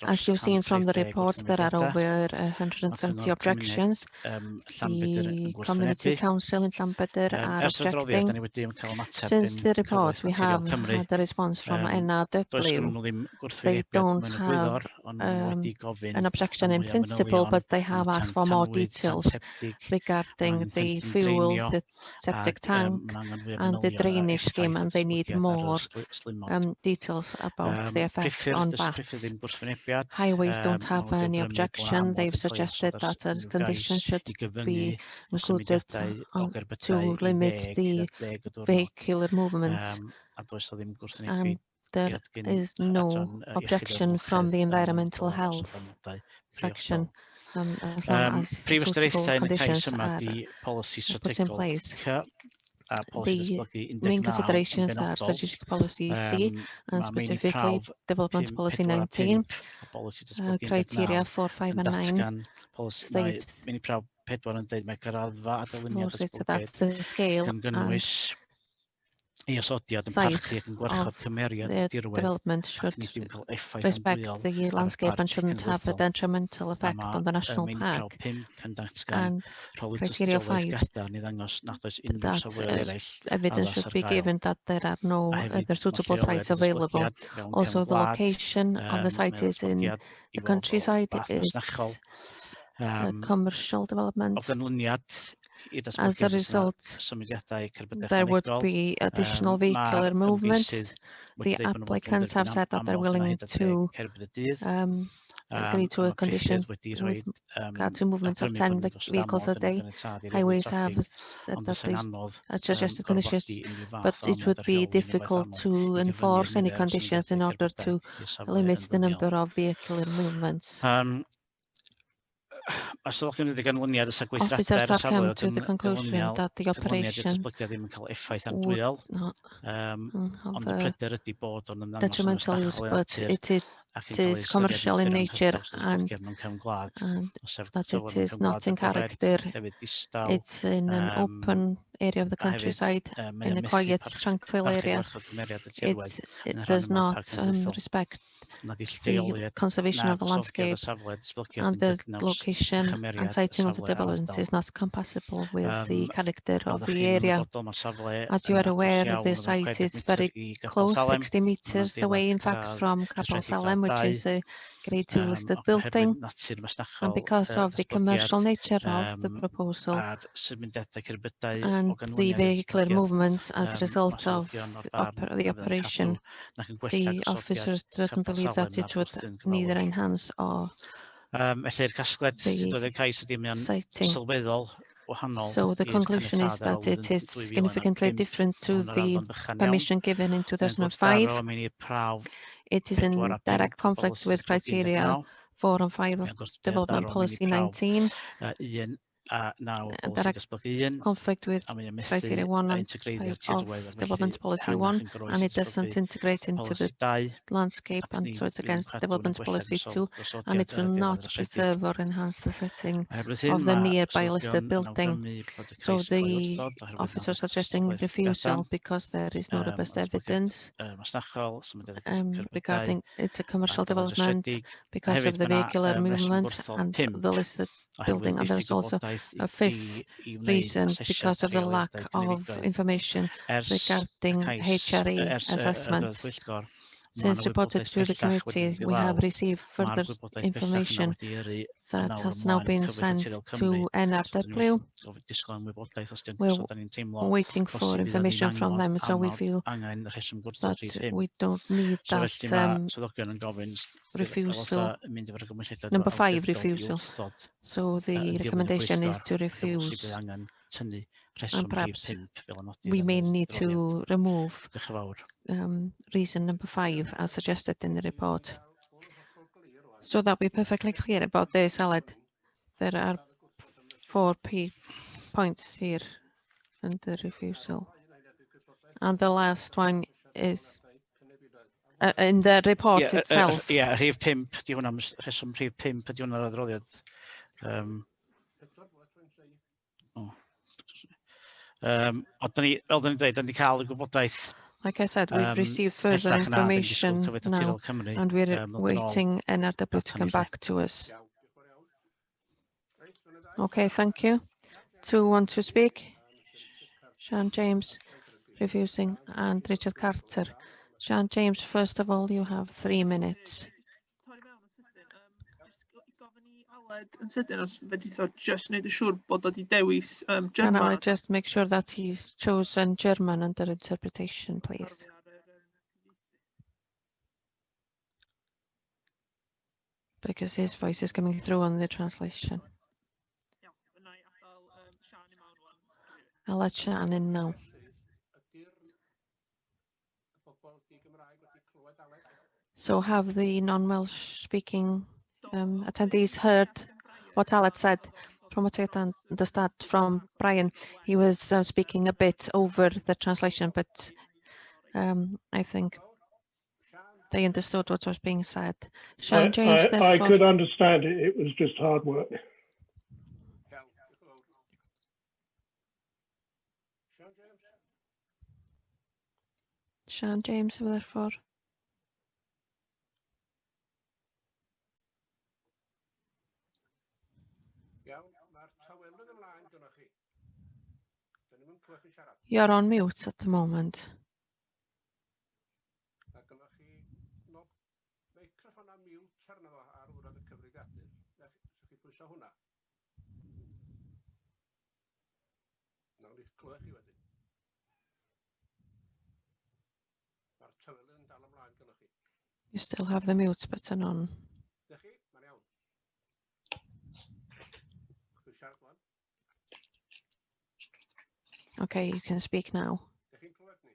Speaker 10: As you've seen from the report, there are over 170 objections. The Community Council in Llanbedr are objecting. Since the report, we have had a response from NRW. They don't have an objection in principle, but they have asked for more details regarding the fuel, the septic tank, and the drainage scheme, and they need more details about the effect on bats. Highways don't have any objection. They've suggested that a condition should be included to limit the vehicular movements, and there is no objection from the environmental health section as long as suitable conditions are put in place. The main considerations are strategic policy C, and specifically development policy 19, criteria 4, 5 and 9 states that's the scale and size of the development should respect the landscape and shouldn't have a detrimental effect on the national park. And criteria 5, that evidence should be given that there are no other suitable sites available. Also, the location of the site is in the countryside, it's a commercial development.
Speaker 16: i
Speaker 10: As a
Speaker 16: ddatblygu fysa 'na
Speaker 10: result,
Speaker 16: symudiadau cerbydau
Speaker 10: there would
Speaker 16: ychwanegol.
Speaker 10: be additional
Speaker 16: Ma'r
Speaker 10: vehicular movements.
Speaker 16: ymgeisydd
Speaker 10: The
Speaker 16: wedi dweud bod nhw fod yn
Speaker 10: applicants have
Speaker 16: derbyn
Speaker 10: said that they're
Speaker 16: amod gyda
Speaker 10: willing
Speaker 16: hyd at
Speaker 10: to
Speaker 16: cerbyd y dydd.
Speaker 10: agree to
Speaker 16: A
Speaker 10: a
Speaker 16: mae
Speaker 10: condition
Speaker 16: priffydd wedi
Speaker 10: with
Speaker 16: rhoi
Speaker 10: regard to movements of
Speaker 16: awgrymu
Speaker 10: 10
Speaker 16: bod nhw'n gosod
Speaker 10: vehicles a
Speaker 16: amod yn
Speaker 10: day.
Speaker 16: ganiatadu reoli
Speaker 10: Highways have
Speaker 16: traffig,
Speaker 10: said
Speaker 16: ond
Speaker 10: that
Speaker 16: fysa'n
Speaker 10: they
Speaker 16: anodd
Speaker 10: suggested conditions,
Speaker 16: gorfodi unrhyw
Speaker 10: but
Speaker 16: fath o
Speaker 10: it would
Speaker 16: amod ar
Speaker 10: be
Speaker 16: rheoli unwaith
Speaker 10: difficult
Speaker 16: anodd
Speaker 10: to
Speaker 16: i gyfyngu'r
Speaker 10: enforce any
Speaker 16: nifer o
Speaker 10: conditions in
Speaker 16: symudiadau
Speaker 10: order
Speaker 16: cerbydau
Speaker 10: to
Speaker 16: i'r safle
Speaker 10: limit
Speaker 16: yn
Speaker 10: the
Speaker 16: ddyddiol.
Speaker 10: number of vehicular movements.
Speaker 16: Mae swyddogion wedi ganlyniad ys
Speaker 10: Officers
Speaker 16: gweithreda'r
Speaker 10: have
Speaker 16: safle
Speaker 10: come
Speaker 16: o
Speaker 10: to the conclusion that the
Speaker 16: ganlyniad i'r
Speaker 10: operation
Speaker 16: datblygiad ddim yn cael effaith
Speaker 10: would
Speaker 16: andwyol.
Speaker 10: not
Speaker 16: Ond y
Speaker 10: have a
Speaker 16: pryder ydy bod o'n ymddangos yn
Speaker 10: detrimental use,
Speaker 16: ystachol
Speaker 10: but
Speaker 16: eatur
Speaker 10: it
Speaker 16: ac yn cael ei
Speaker 10: is
Speaker 16: ystyried
Speaker 10: commercial in
Speaker 16: yn
Speaker 10: nature
Speaker 16: hydol sy'n datblygiad mewn cefn gwlad.
Speaker 10: and
Speaker 16: Sef
Speaker 10: that
Speaker 16: tywod
Speaker 10: it
Speaker 16: mewn
Speaker 10: is
Speaker 16: cefn
Speaker 10: not
Speaker 16: gwlad
Speaker 10: in
Speaker 16: agored,
Speaker 10: character.
Speaker 16: llefydd distaw,
Speaker 10: It's in an open area of the
Speaker 16: a hefyd
Speaker 10: countryside,
Speaker 16: mae
Speaker 10: in
Speaker 16: o'n
Speaker 10: a
Speaker 16: methu
Speaker 10: quiet, tranquil
Speaker 16: parchu
Speaker 10: area.
Speaker 16: gwarchod cymeriad y tirwedd
Speaker 10: It
Speaker 16: yn rhan
Speaker 10: does
Speaker 16: yma'r
Speaker 10: not
Speaker 16: parc cenedlaethol.
Speaker 10: respect
Speaker 16: Nad yw
Speaker 10: the
Speaker 16: lleoliad
Speaker 10: conservation
Speaker 16: na
Speaker 10: of the
Speaker 16: gosodgiad y
Speaker 10: landscape,
Speaker 16: safle datblygiad
Speaker 10: and
Speaker 16: yn
Speaker 10: the
Speaker 16: bydnaws
Speaker 10: location and
Speaker 16: chymeriad y
Speaker 10: siting of the
Speaker 16: safle a'r
Speaker 10: development
Speaker 16: ardal.
Speaker 10: is not compatible with the character
Speaker 16: Fel
Speaker 10: of
Speaker 16: ydych
Speaker 10: the
Speaker 16: chi'n
Speaker 10: area.
Speaker 16: ymwybodol, mae'r safle
Speaker 10: As you
Speaker 16: yn
Speaker 10: are
Speaker 16: agos
Speaker 10: aware,
Speaker 16: iawn
Speaker 10: the
Speaker 16: o fewn
Speaker 10: site
Speaker 16: 60
Speaker 10: is
Speaker 16: metr
Speaker 10: very
Speaker 16: i Capel
Speaker 10: close,
Speaker 16: Salem.
Speaker 10: 60 meters away, in fact, from Capel Salem, which is a Grade 2 listed
Speaker 16: Ac
Speaker 10: building.
Speaker 16: oherwydd natur
Speaker 10: And
Speaker 16: masnachol
Speaker 10: because of the commercial nature of the proposal
Speaker 16: a'r symudiadau cerbydau
Speaker 10: and
Speaker 16: o
Speaker 10: the
Speaker 16: ganlyniad i'r
Speaker 10: vehicular
Speaker 16: datblygiad,
Speaker 10: movements as a
Speaker 16: mae
Speaker 10: result of
Speaker 16: swyddogion o'r barn
Speaker 10: the
Speaker 16: y byddai'n
Speaker 10: operation,
Speaker 16: cadw nac yn gwella
Speaker 10: the
Speaker 16: gosodiad
Speaker 10: officers doesn't
Speaker 16: Capel
Speaker 10: believe that
Speaker 16: Salem
Speaker 10: it
Speaker 16: na'r
Speaker 10: would
Speaker 16: bwthyn
Speaker 10: neither
Speaker 16: cyfalaf.
Speaker 10: enhance or
Speaker 16: Felly'r casgled sydd oedd
Speaker 10: the
Speaker 16: yn cais ydy mae o'n
Speaker 10: sighting.
Speaker 16: sylweddol wahanol
Speaker 10: So the
Speaker 16: i'r
Speaker 10: conclusion is
Speaker 16: caniatâd ar
Speaker 10: that
Speaker 16: ôl
Speaker 10: it
Speaker 16: flwyddyn
Speaker 10: is
Speaker 16: 2005.
Speaker 10: significantly different
Speaker 16: Mae
Speaker 10: to
Speaker 16: hwn yn
Speaker 10: the
Speaker 16: anfon bychan iawn.
Speaker 10: permission given in
Speaker 16: Mae'n gwrthdaro
Speaker 10: 2005.
Speaker 16: mewn i'r prawf
Speaker 10: It is
Speaker 16: 4
Speaker 10: in
Speaker 16: a 5
Speaker 10: direct
Speaker 16: o
Speaker 10: conflict
Speaker 16: Publicity
Speaker 10: with
Speaker 16: and Consultatio
Speaker 10: criteria 4 and 5 of
Speaker 16: Mae'n
Speaker 10: Development
Speaker 16: gwrthdaro mewn
Speaker 10: Policy
Speaker 16: i'r prawf
Speaker 10: 19,
Speaker 16: 1 a 9 o
Speaker 10: and
Speaker 16: Polisi
Speaker 10: direct
Speaker 16: Datblygu 1,
Speaker 10: conflict with
Speaker 16: a mae'n methu
Speaker 10: criteria 1 and
Speaker 16: integreiddio'r
Speaker 10: 5
Speaker 16: tirwedd
Speaker 10: of
Speaker 16: ac felly
Speaker 10: Development Policy
Speaker 16: ehangach
Speaker 10: 1,
Speaker 16: yn groes
Speaker 10: and
Speaker 16: i
Speaker 10: it doesn't
Speaker 16: datblygu
Speaker 10: integrate into the
Speaker 16: Polisi 2,
Speaker 10: landscape,
Speaker 16: ac
Speaker 10: and
Speaker 16: ni
Speaker 10: so it's
Speaker 16: fydd yn
Speaker 10: against
Speaker 16: cadw yn
Speaker 10: Development
Speaker 16: gwella
Speaker 10: Policy 2, and it will
Speaker 16: gosodiad
Speaker 10: not
Speaker 16: diwedd
Speaker 10: preserve or enhance the setting
Speaker 16: Oherwydd hyn,
Speaker 10: of the
Speaker 16: mae
Speaker 10: nearby listed
Speaker 16: swyddogion yn
Speaker 10: building.
Speaker 16: awgrymu bod y
Speaker 10: So
Speaker 16: cais yn cael ei
Speaker 10: the
Speaker 16: wrthod oherwydd nad
Speaker 10: officer
Speaker 16: oes
Speaker 10: suggesting
Speaker 16: tystiolaeth
Speaker 10: refusal
Speaker 16: gadarn,
Speaker 10: because there is no robust evidence
Speaker 16: masnachol, symudiadau cerbydau,
Speaker 10: regarding it's a commercial
Speaker 16: a gofal
Speaker 10: development
Speaker 16: rhestredig.
Speaker 10: because of the
Speaker 16: Hefyd, mae
Speaker 10: vehicular
Speaker 16: yna reswm
Speaker 10: movement
Speaker 16: wrthol
Speaker 10: and
Speaker 16: 5
Speaker 10: the listed building,
Speaker 16: oherwydd
Speaker 10: and there's
Speaker 16: diffyg
Speaker 10: also
Speaker 16: gwybodaeth
Speaker 10: a fifth
Speaker 16: i wneud
Speaker 10: reason
Speaker 16: asesiad
Speaker 10: because of the lack
Speaker 16: rheoliadau
Speaker 10: of
Speaker 16: cynefinoedd.
Speaker 10: information
Speaker 16: Ers
Speaker 10: regarding HRE assessments.
Speaker 16: Pwyllgor,
Speaker 10: Since reported to the committee, we have received further
Speaker 16: gwybodaeth bellach yna
Speaker 10: information
Speaker 16: wedi yrru
Speaker 10: that
Speaker 16: nawr
Speaker 10: has now
Speaker 16: ymlaen
Speaker 10: been
Speaker 16: Cyfraith
Speaker 10: sent
Speaker 16: Naturiol Cymru.
Speaker 10: to
Speaker 16: So dyn
Speaker 10: NRW.
Speaker 16: ni disgwyl am wybodaeth os
Speaker 10: We're
Speaker 16: ni'n teimlo
Speaker 10: waiting for
Speaker 16: bosib bydd ddim
Speaker 10: information from them, so we feel
Speaker 16: angen rheswm gwrthod
Speaker 10: that
Speaker 16: rhif 5.
Speaker 10: we don't need
Speaker 16: So
Speaker 10: that
Speaker 16: felly mae swyddogion yn gofyn
Speaker 10: refusal.
Speaker 16: mynd efo'r gymwysiadau
Speaker 10: Number 5,
Speaker 16: awdurdod i
Speaker 10: refusal.
Speaker 16: wrthod
Speaker 10: So the
Speaker 16: yn dilyn y
Speaker 10: recommendation is
Speaker 16: pwyllgor,
Speaker 10: to
Speaker 16: ac yn
Speaker 10: refuse,
Speaker 16: bosib bydd angen tynnu
Speaker 10: and
Speaker 16: rheswm rhif
Speaker 10: perhaps
Speaker 16: 5 fel anodir
Speaker 10: we
Speaker 16: yn
Speaker 10: may
Speaker 16: yr
Speaker 10: need
Speaker 16: adroddiad.
Speaker 10: to remove
Speaker 16: Diolch yn fawr.
Speaker 10: reason number 5 as suggested in the report. So that we're perfectly clear about this, Aled. There are 4 points here under refusal. And the last one is in the report itself.
Speaker 16: Rhif 5, di hwnna, rheswm rhif 5 ydi hwnna'r adroddiad. Ond fel da ni'n dweud, da ni cael y gwybodaeth
Speaker 10: Like I said, we've received further information now, and we're waiting NRW to come back to us. Okay, thank you. 2 want to speak? Sean James, refusing, and Richard Carter. Sean James, first of all, you have 3 minutes.
Speaker 3: Yn sydyn os fedrith o just wneud yn siŵr bod o di dewis
Speaker 10: Can
Speaker 3: German.
Speaker 10: I just make sure that he's chosen German under interpretation, please? Because his voice is coming through on the translation. I'll let Sian in now. So have the non-Welsh speaking attendees heard what Aled said? From what I understand from Brian, he was speaking a bit over the translation, but I think they understood what was being said. Sean James,
Speaker 6: I could understand it. It was just hard work.
Speaker 10: Sean James, therefore. You're on mute at the moment.
Speaker 7: Nawn ni clywed chi wedyn. Mae'r tywydd yn dal ymlaen gyda chi.
Speaker 10: You still have the mute button on.
Speaker 7: Dych chi? Mae'n iawn. Dwi'n siarad wan.
Speaker 10: Okay, you can speak now.
Speaker 7: Dych chi'n clywed ni?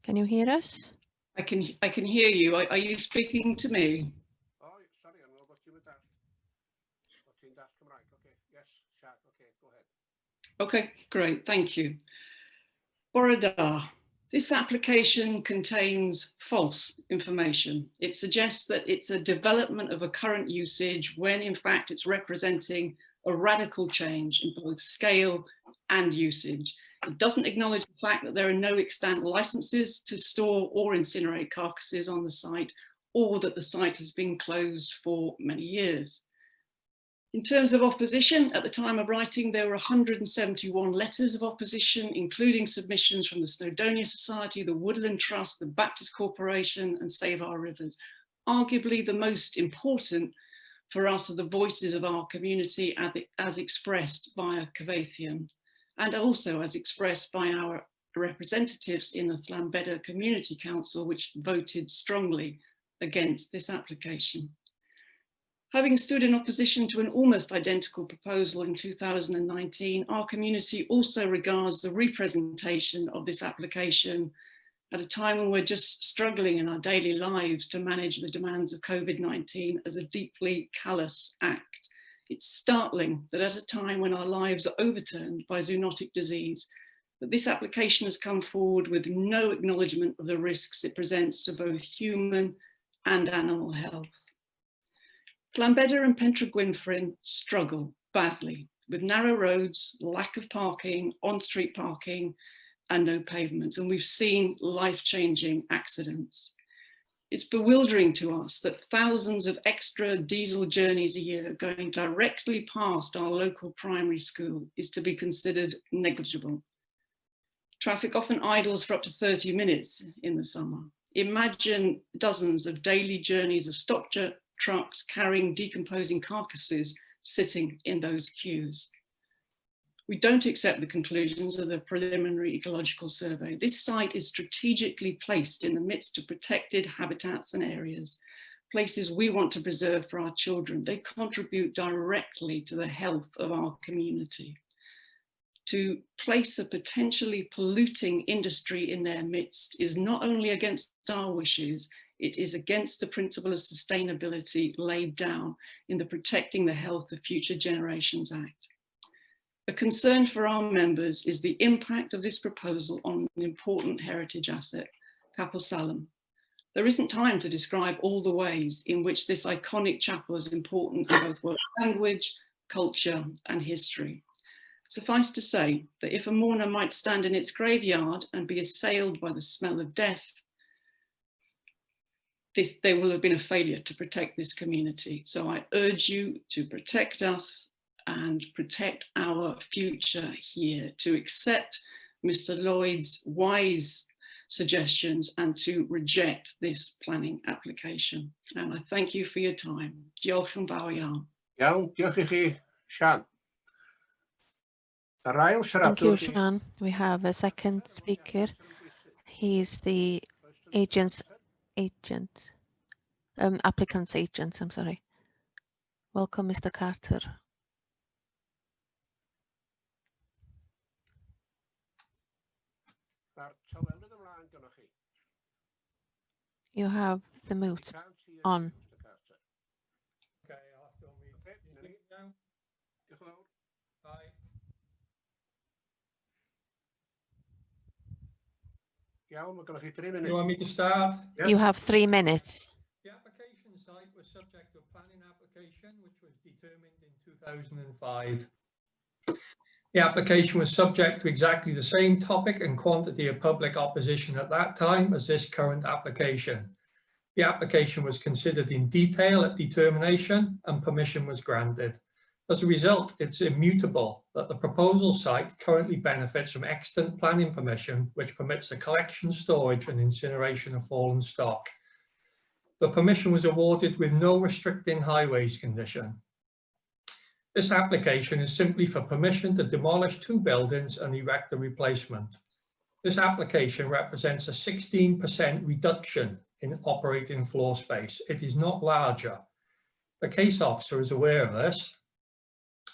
Speaker 10: Can you hear us?
Speaker 12: I can hear you. Are you speaking to me?
Speaker 7: Oh, sorry, I'm not ti'n das. O, ti'n das Cymraeg. Okay, yes, siarad. Okay, go ahead.
Speaker 12: Okay, great, thank you. Bore da. This application contains false information. It suggests that it's a development of a current usage when in fact it's representing a radical change in both scale and usage. It doesn't acknowledge the fact that there are no extant licenses to store or incinerate carcasses on the site, or that the site has been closed for many years. In terms of opposition, at the time of writing, there were 171 letters of opposition, including submissions from the Snowdonia Society, the Woodland Trust, the Baptist Corporation, and Save Our Rivers. Arguably the most important for us are the voices of our community as expressed via Cyfeithion, and also as expressed by our representatives in the Llanbedr Community Council, which voted strongly against this application. Having stood in opposition to an almost identical proposal in 2019, our community also regards the representation of this application at a time when we're just struggling in our daily lives to manage the demands of COVID-19 as a deeply callous act. It's startling that at a time when our lives are overturned by zoonotic disease, that this application has come forward with no acknowledgement of the risks it presents to both human and animal health. Llanbedr and Pentre Gwynfryn struggle badly with narrow roads, lack of parking, on-street parking, and no pavements. And we've seen life-changing accidents. It's bewildering to us that thousands of extra diesel journeys a year going directly past our local primary school is to be considered negligible. Traffic often idles for up to 30 minutes in the summer. Imagine dozens of daily journeys of stock trucks carrying decomposing carcasses sitting in those queues. We don't accept the conclusions of the preliminary ecological survey. This site is strategically placed in the midst of protected habitats and areas, places we want to preserve for our children. They contribute directly to the health of our community. To place a potentially polluting industry in their midst is not only against our wishes, it is against the principle of sustainability laid down in the Protecting the Health of Future Generations Act. A concern for our members is the impact of this proposal on an important heritage asset, Capel Salem. There isn't time to describe all the ways in which this iconic chapel is important in both Welsh language, culture, and history. Suffice to say that if a mourner might stand in its graveyard and be assailed by the smell of death, there will have been a failure to protect this community. So I urge you to protect us and protect our future here, to accept Mr. Lloyd's wise suggestions and to reject this planning application. And I thank you for your time. Diolch yn fawr iawn.
Speaker 7: Iawn, diolch I chi, Sian. Yr ail siaradwr.
Speaker 10: Thank you, Sian. We have a second speaker. He's the applicant's agent, I'm sorry. Welcome, Mr. Carter. You have the mute on.
Speaker 17: Okay, I'll have to unmute now. Bye. You want me to start?
Speaker 10: Yes. You have 3 minutes.
Speaker 17: The application site was subject to a planning application which was determined in 2005. The application was subject to exactly the same topic and quantity of public opposition at that time as this current application. The application was considered in detail at determination and permission was granted. As a result, it's immutable that the proposal site currently benefits from extant planning permission, which permits the collection, storage and incineration of fallen stock. The permission was awarded with no restricting highways condition. This application is simply for permission to demolish 2 buildings and erect a replacement. This application represents a 16% reduction in operating floor space. It is not larger. The case officer is aware of this.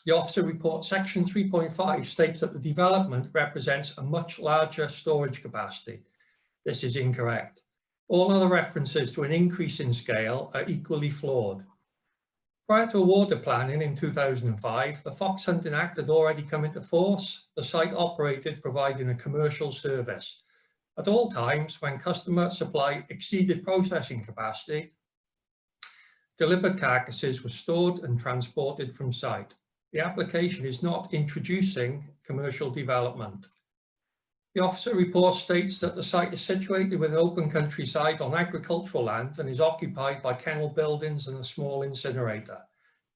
Speaker 17: The officer report section 3.5 states that the development represents a much larger storage capacity. This is incorrect. All other references to an increase in scale are equally flawed. Prior to water planning in 2005, the Fox Hunting Act had already come into force. The site operated providing a commercial service. At all times when customer supply exceeded processing capacity, delivered carcasses were stored and transported from site. The application is not introducing commercial development. The officer report states that the site is situated with an open countryside on agricultural land and is occupied by kennel buildings and a small incinerator.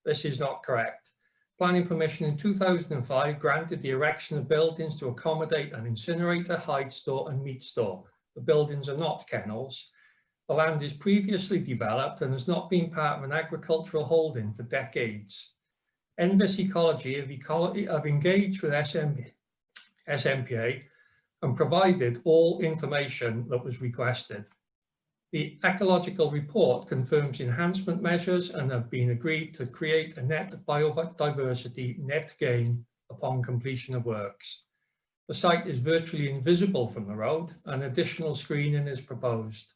Speaker 17: This is not correct. Planning permission in 2005 granted the erection of buildings to accommodate an incinerator, hide store and meat store. The buildings are not kennels. The land is previously developed and has not been part of an agricultural holding for decades. Envis Ecology have engaged with SNPA and provided all information that was requested. The ecological report confirms enhancement measures and have been agreed to create a net biodiversity net gain upon completion of works. The site is virtually invisible from the road and additional screening is proposed.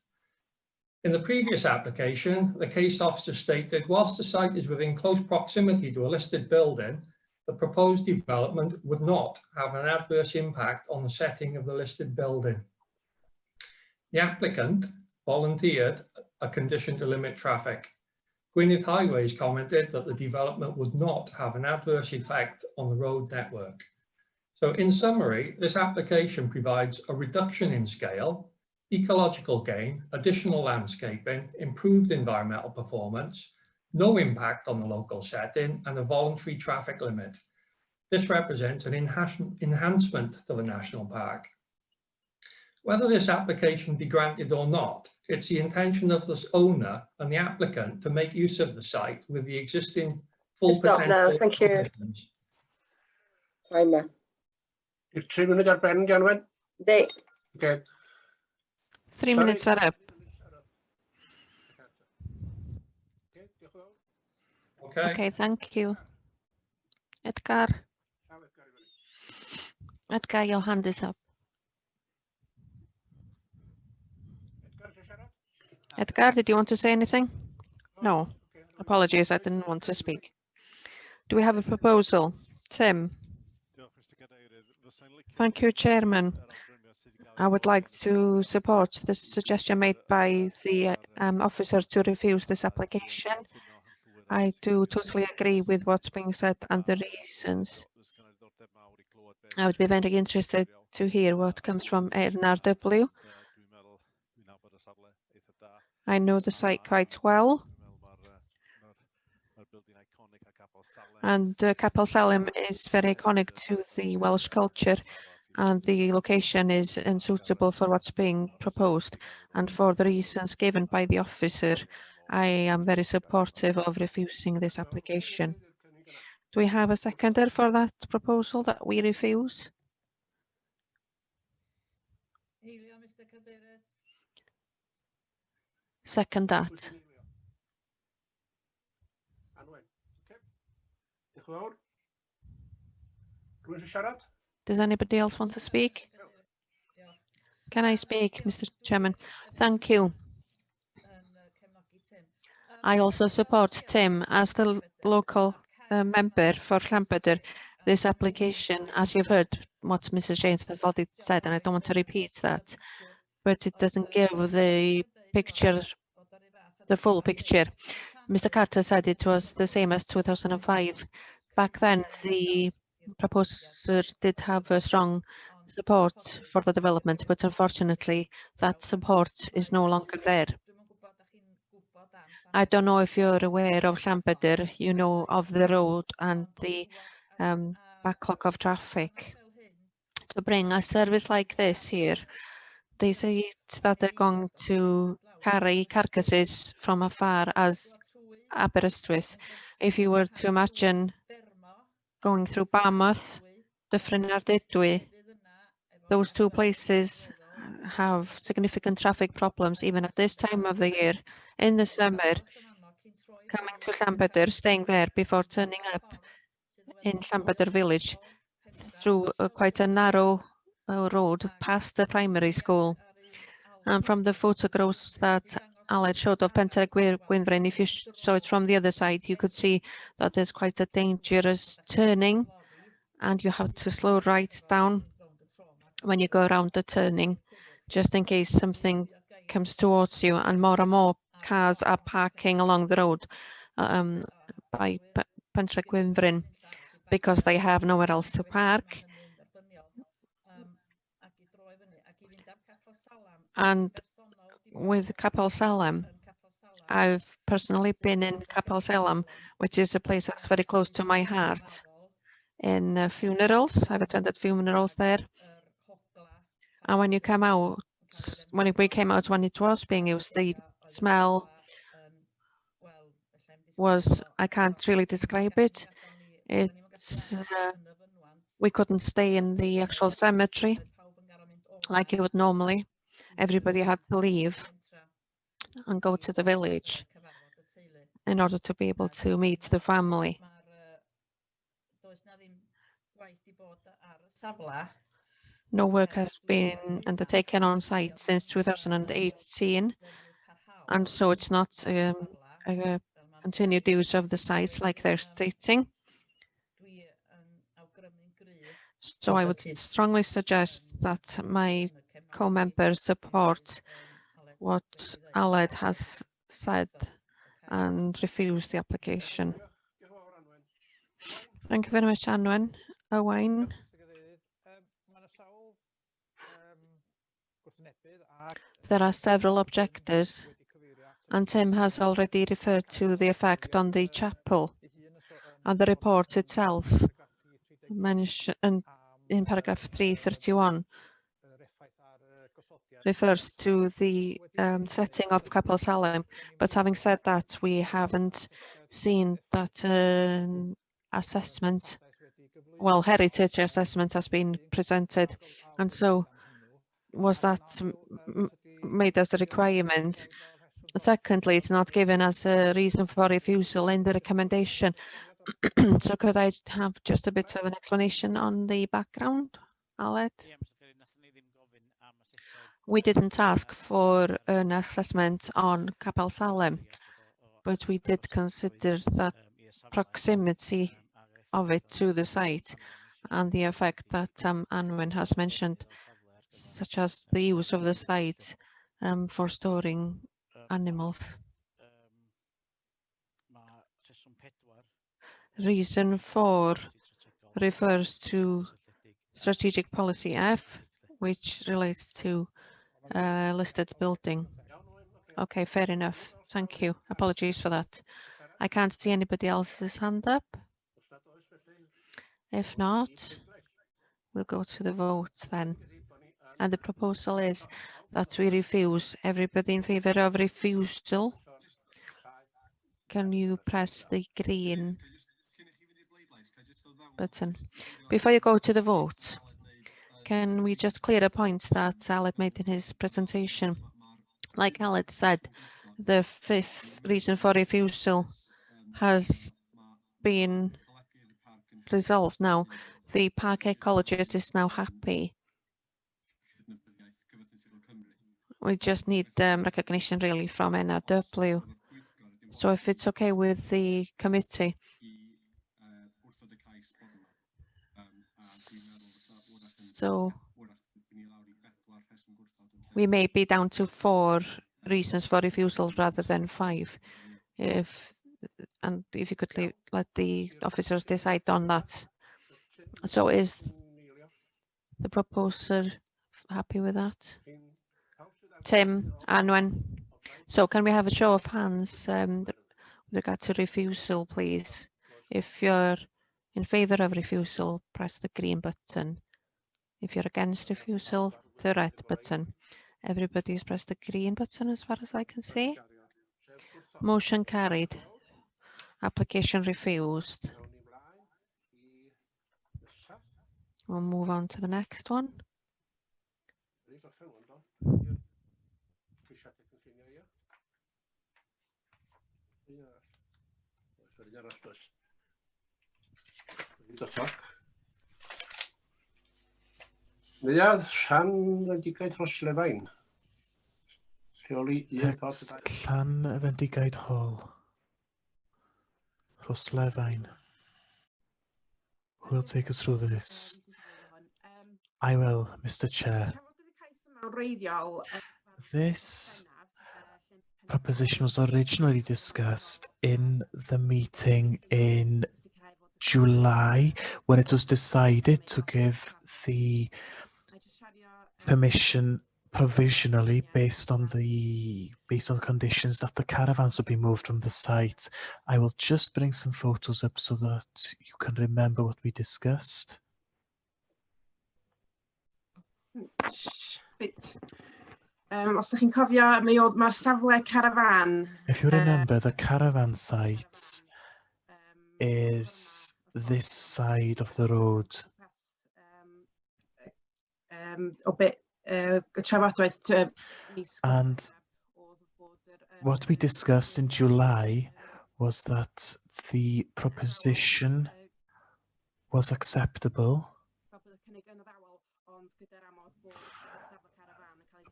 Speaker 17: In the previous application, the case officer stated, whilst the site is within close proximity to a listed building, the proposed development would not have an adverse impact on the setting of the listed building. The applicant volunteered a condition to limit traffic. Gwynedd Highways commented that the development would not have an adverse effect on the road network. So in summary, this application provides a reduction in scale, ecological gain, additional landscaping, improved environmental performance, no impact on the local setting, and a voluntary traffic limit. This represents an enhancement to the national park. Whether this application be granted or not, it's the intention of this owner and the applicant to make use of the site with the existing full
Speaker 18: Stop
Speaker 17: potential.
Speaker 18: now, thank you. Timer.
Speaker 7: I'r 3 munud ar ben, Ganwen?
Speaker 18: They.
Speaker 7: Okay.
Speaker 10: 3 minutes are up.
Speaker 17: Okay,
Speaker 10: thank you. Edgar. Edgar, your hand is up. Edgar, did you want to say anything? No. Apologies, I didn't want to speak. Do we have a proposal? Tim. Thank you, Chairman. I would like to support the suggestion made by the officer to refuse this application. I do totally agree with what's being said and the reasons. I would be very interested to hear what comes from NRW. I know the site quite well. And Capel Salim is very iconic to the Welsh culture, and the location is unsuitable for what's being proposed. And for the reasons given by the officer, I am very supportive of refusing this application. Do we have a seconder for that proposal that we refuse? Second that. Does anybody else want to speak? Can I speak, Mr. Chairman? Thank you. I also support Tim as the local member for Llanbedr. This application, as you've heard what Mrs. James has already said, and I don't want to repeat that, but it doesn't give the picture, the full picture. Mr. Carter said it was the same as 2005. Back then, the proposer did have a strong support for the development, but unfortunately, that support is no longer there. I don't know if you're aware of Llanbedr, you know of the road and the backlog of traffic. To bring a service like this here, they say that they're going to carry carcasses from afar as Aberystwyth. If you were to imagine going through Barmouth, Dyffryn Ardudwy. Those two places have significant traffic problems even at this time of the year. In the summer, coming to Llanbedr, staying there before turning up in Llanbedr village through quite a narrow road past the primary school. And from the photographs that Aled showed of Pentref Gwynfryn, if you saw it from the other side, you could see that there's quite a dangerous turning and you have to slow right down when you go around the turning, just in case something comes towards you, and more cars are parking along the road by Pentref Gwynfryn because they have nowhere else to park. And with Capel Salem, I've personally been in Capel Salem, which is a place that's very close to my heart. In funerals, I've attended funerals there. And when you come out, when we came out when it was being used, the smell was, I can't really describe it. It's, we couldn't stay in the actual cemetery like you would normally. Everybody had to leave and go to the village in order to be able to meet the family. No work has been undertaken on site since 2018, and so it's not a continued use of the sites like they're stating. So I would strongly suggest that my co-members support what Aled has said and refuse the application. Thank you very much, Anwen. Owain. There are several objectors, and Tim has already referred to the effect on the chapel, and the report itself mentioned in paragraph 331 refers to the setting of Capel Salem. But having said that, we haven't seen that assessment, well, heritage assessment has been presented, and so was that made as a requirement. Secondly, it's not given as a reason for refusal in the recommendation. So could I have just a bit of an explanation on the background, Aled? We didn't ask for an assessment on Capel Salem, but we did consider that proximity of it to the site and the effect that Anwen has mentioned, such as the use of the site for storing animals. Reason 4 refers to strategic policy F, which relates to listed building. Okay, fair enough. Thank you. Apologies for that. I can't see anybody else's hand up. If not, we'll go to the vote then. And the proposal is that we refuse. Everybody in favour of refusal? Can you press the green button? Before you go to the vote, can we just clear a point that Aled made in his presentation? Like Aled said, the 5th reason for refusal has been resolved now. The park ecologist is now happy. We just need recognition really from NRW. So if it's okay with the committee. So we may be down to 4 reasons for refusal rather than 5. If you could let the officers decide on that. So is the proposer happy with that? Tim, Anwen. So can we have a show of hands with regard to refusal, please? If you're in favour of refusal, press the green button. If you're against refusal, the red button. Everybody's pressed the green button as far as I can see. Motion carried. Application refused. We'll move on to the next one.
Speaker 7: Neuadd rhan fendigaid Rhoslefain. Rheoli un
Speaker 1: Text Llan Fendigaid Hall. Rhoslefain. Who will take us through this? I will, Mr. Chair. This proposition was originally discussed in the meeting in July when it was decided to give the permission provisionally based on the conditions that the caravans would be moved from the site. I will just bring some photos up so that you can remember what we discussed.
Speaker 18: Reit. Os ydych chi'n cofio, mae'r safle carafan.
Speaker 1: If you remember, the caravan site is this side of the road.
Speaker 18: O bit trafodaeth
Speaker 1: And what we discussed in July was that the proposition was acceptable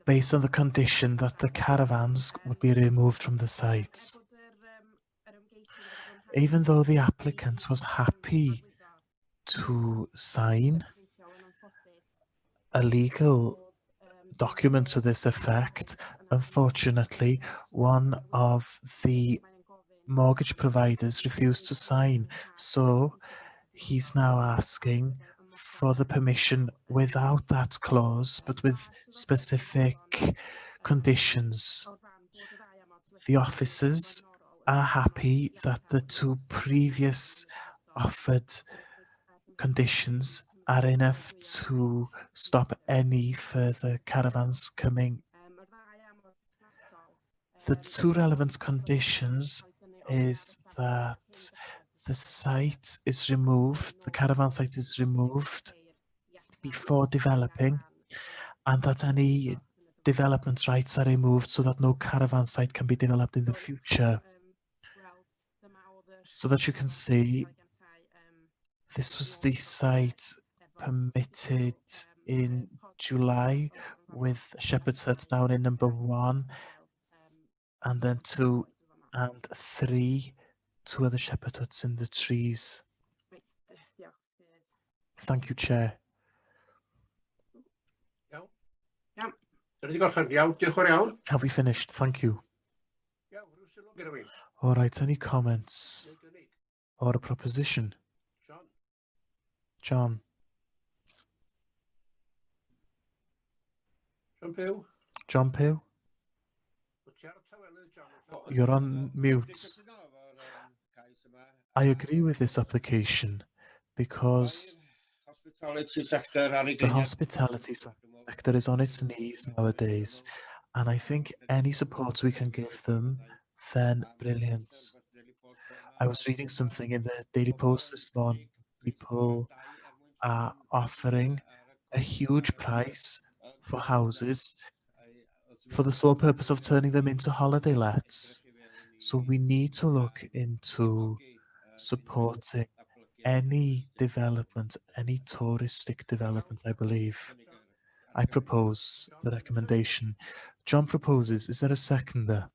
Speaker 1: based on the condition that the caravans would be removed from the site. Even though the applicant was happy to sign a legal document to this effect, unfortunately, one of the mortgage providers refused to sign. So he's now asking for the permission without that clause, but with specific conditions. The officers are happy that the two previous offered conditions are enough to stop any further caravans coming. The two relevant conditions is that the site is removed, the caravan site is removed before developing, and that any development rights are removed so that no caravan site can be developed in the future. So that you can see, this was the site permitted in July with Shepherd's Hut down in number 1, and then 2 and 3, 2 other Shepherd Huts in the trees. Thank you, Chair. Have we finished? Thank you. All right, any comments or a proposition? John. John Pugh? You're on mute. I agree with this application because the hospitality sector is on its knees nowadays, and I think any support we can give them, then brilliant. I was reading something in the Daily Post this morning. People are offering a huge price for houses for the sole purpose of turning them into holiday lets. So we need to look into supporting any development, any touristic development, I believe. I propose the recommendation. John proposes. Is there a seconder?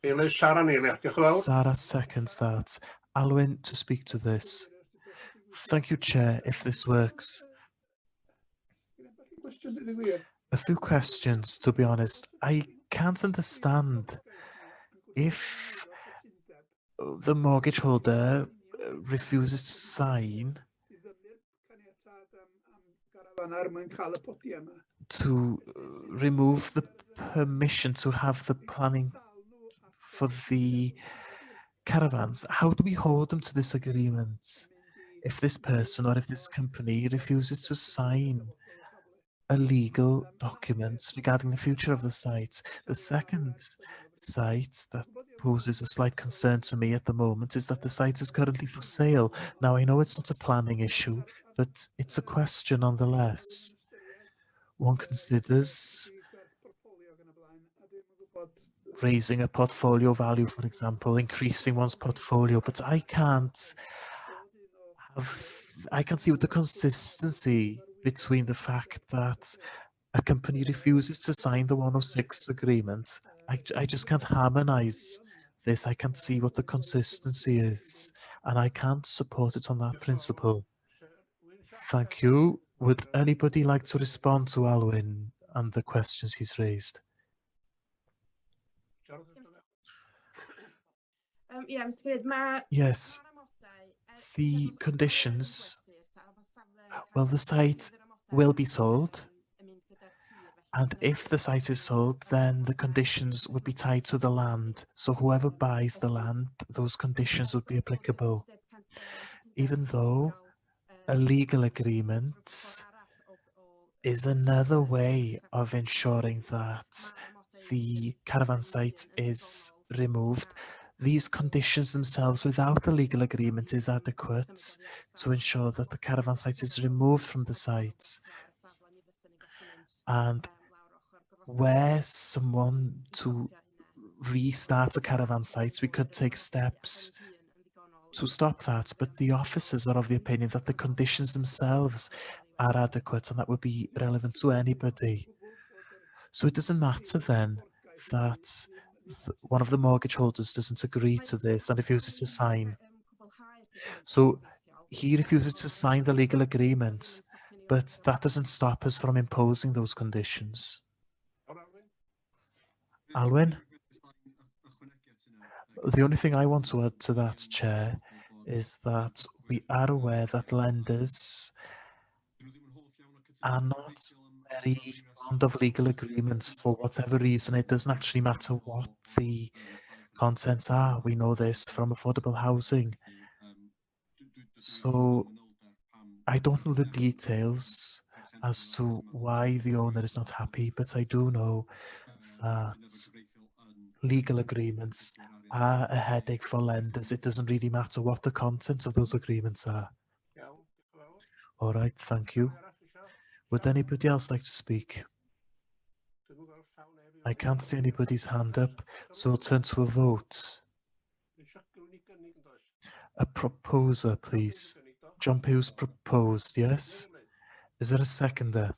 Speaker 1: Sarah seconds that. Alwyn to speak to this. Thank you, Chair, if this works. A few questions, to be honest. I can't understand if the mortgage holder refuses to sign to remove the permission to have the planning for the caravans. How do we hold them to this agreement if this person or if this company refuses to sign a legal document regarding the future of the site? The second site that poses a slight concern to me at the moment is that the site is currently for sale. Now, I know it's not a planning issue, but it's a question nonetheless. One considers raising a portfolio value, for example, increasing one's portfolio, but I can't see what the consistency between the fact that a company refuses to sign the 106 agreement. I just can't harmonize this. I can't see what the consistency is, and I can't support it on that principle. Thank you. Would anybody like to respond to Alwyn and the questions he's raised?
Speaker 18: Yeah, Mr. Cadeirydd,
Speaker 1: Yes, the conditions, well, the site will be sold, and if the site is sold, then the conditions would be tied to the land. So whoever buys the land, those conditions would be applicable. Even though a legal agreement is another way of ensuring that the caravan site is removed, these conditions themselves without the legal agreement is adequate to ensure that the caravan site is removed from the site. And were someone to restart a caravan site, we could take steps to stop that, but the officers are of the opinion that the conditions themselves are adequate, and that would be relevant to anybody. So it doesn't matter then that one of the mortgage holders doesn't agree to this and refuses to sign. So he refuses to sign the legal agreement, but that doesn't stop us from imposing those conditions. Alwyn? The only thing I want to add to that, Chair, is that we are aware that lenders are not very fond of legal agreements for whatever reason. It doesn't actually matter what the contents are. We know this from affordable housing. So I don't know the details as to why the owner is not happy, but I do know that legal agreements are a headache for lenders. It doesn't really matter what the contents of those agreements are. All right, thank you. Would anybody else like to speak? I can't see anybody's hand up, so we'll turn to a vote. A proposer, please. John Pugh's proposed, yes? Is there a seconder?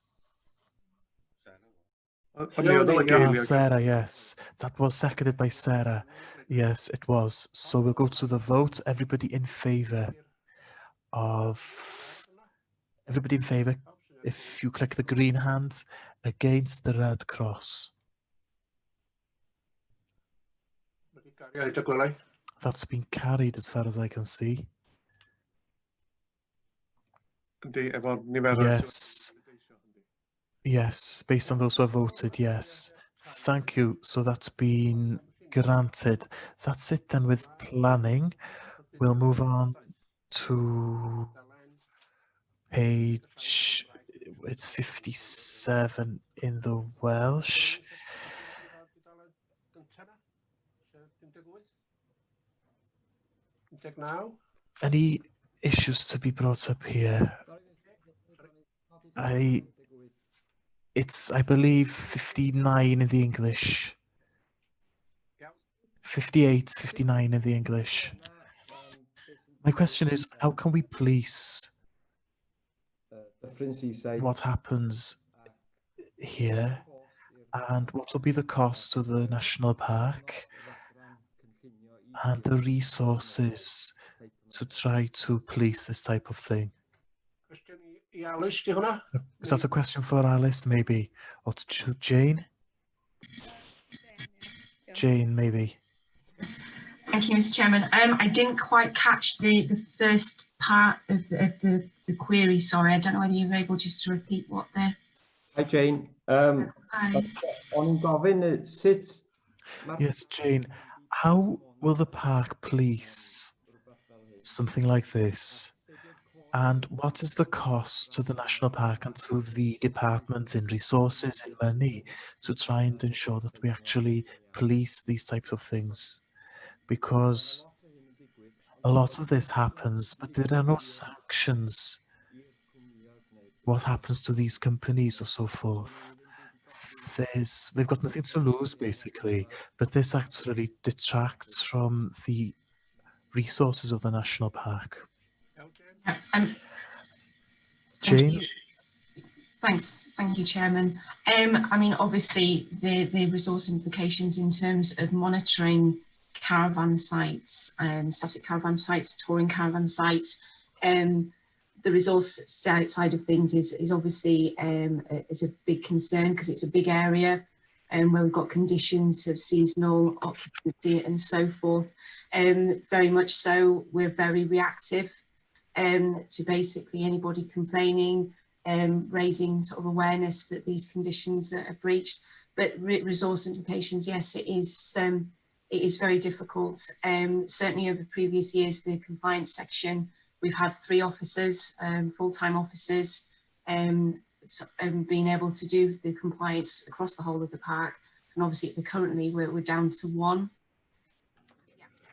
Speaker 1: Sarah, yes. That was seconded by Sarah. Yes, it was. So we'll go to the vote. Everybody in favour of... Everybody in favour, if you click the green hand, against the red cross. That's been carried as far as I can see. Yes. Yes, based on those who have voted, yes. Thank you. So that's been granted. That's it then with planning. We'll move on to page, it's 57 in the Welsh. Any issues to be brought up here? I believe 59 in the English. 58, 59 in the English. My question is, how can we police what happens here, and what will be the cost to the national park and the resources to try to police this type of thing? Is that a question for Alice, maybe? Or to Jane? Jane, maybe.
Speaker 18: Thank you, Mr. Chairman. I didn't quite catch the first part of the query, sorry. I don't know whether you were able just to repeat what the...
Speaker 19: Hi, Jane.
Speaker 18: Hi.
Speaker 19: On Gavin, sits...
Speaker 1: Yes, Jane. How will the park police something like this? And what is the cost to the national park and to the department in resources, in money, to try and ensure that we actually police these types of things? Because a lot of this happens, but there are no sanctions what happens to these companies or so forth. They've got nothing to lose basically, but this actually detracts from the resources of the national park. Jane?
Speaker 18: Thank you, Chairman. I mean, obviously, the resource implications in terms of monitoring caravan sites, static caravan sites, touring caravan sites, the resource side of things is obviously is a big concern because it's a big area where we've got conditions of seasonal occupancy and so forth. Very much so, we're very reactive to basically anybody complaining, raising sort of awareness that these conditions are breached. But resource implications, yes, it is very difficult. Certainly over previous years, the compliance section, we've had 3 officers, full-time officers, being able to do the compliance across the whole of the park. And obviously currently we're down to 1.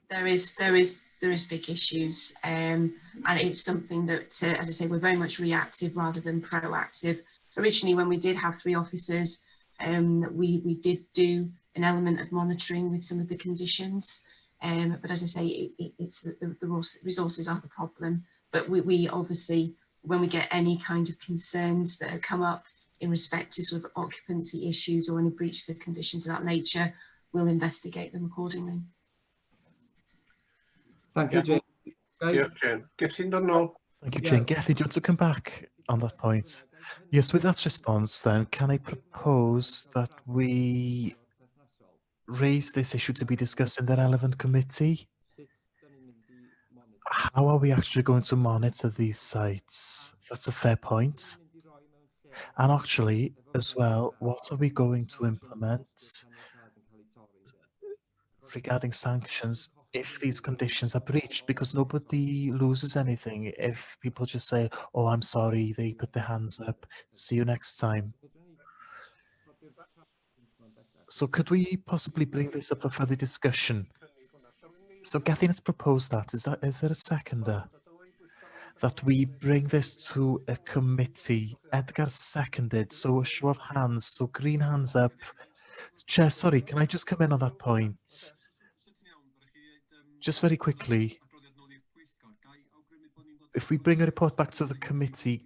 Speaker 18: There is big issues, and it's something that, as I say, we're very much reactive rather than proactive. Originally, when we did have 3 officers, we did do an element of monitoring with some of the conditions, but as I say, it's the resources are the problem. But we obviously, when we get any kind of concerns that have come up in respect to sort of occupancy issues or any breaches of conditions of that nature, we'll investigate them accordingly.
Speaker 19: Thank you, Jane.
Speaker 7: Yeah, Jane. Gethin dod nôl.
Speaker 1: Thank you, Jane. Gethin, do you want to come back on that point? Yes, with that response then, can I propose that we raise this issue to be discussed in the relevant committee? How are we actually going to monitor these sites? That's a fair point. And actually, as well, what are we going to implement regarding sanctions if these conditions are breached? Because nobody loses anything if people just say, oh, I'm sorry, they put their hands up, see you next time. So could we possibly bring this up for further discussion? So Gethin has proposed that. Is there a seconder? That we bring this to a committee. Edgar seconded, so a show of hands, so green hands up. Chair, sorry, can I just come in on that point? Just very quickly. If we bring a report back to the committee,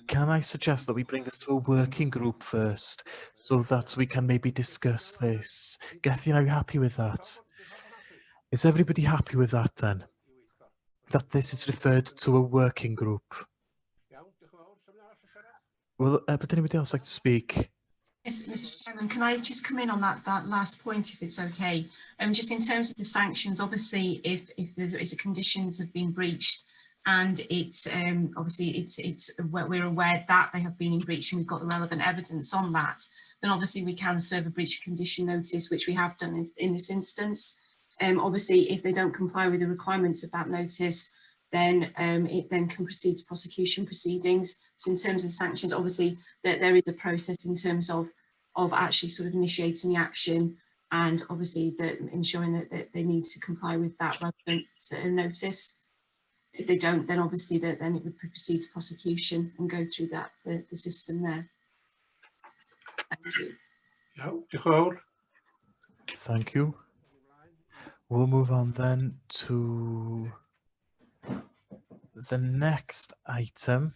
Speaker 1: can I suggest that we bring this to a working group first, so that we can maybe discuss this? Gethin, are you happy with that? Is everybody happy with that then? That this is referred to a working group? Well, would anybody else like to speak?
Speaker 18: Yes, Mr. Chairman, can I just come in on that last point, if it's okay? Just in terms of the sanctions, obviously, if there is a conditions have been breached, and it's obviously we're aware that they have been in breach and we've got the relevant evidence on that, then obviously we can serve a breach of condition notice, which we have done in this instance. Obviously, if they don't comply with the requirements of that notice, then it then can proceed to prosecution proceedings. So in terms of sanctions, obviously there is a process in terms of actually sort of initiating the action, and obviously ensuring that they need to comply with that relevant notice. If they don't, then obviously then it would proceed to prosecution and go through that the system there. Thank you.
Speaker 7: Yeah, diolch yn fawr.
Speaker 1: Thank you. We'll move on then to the next item.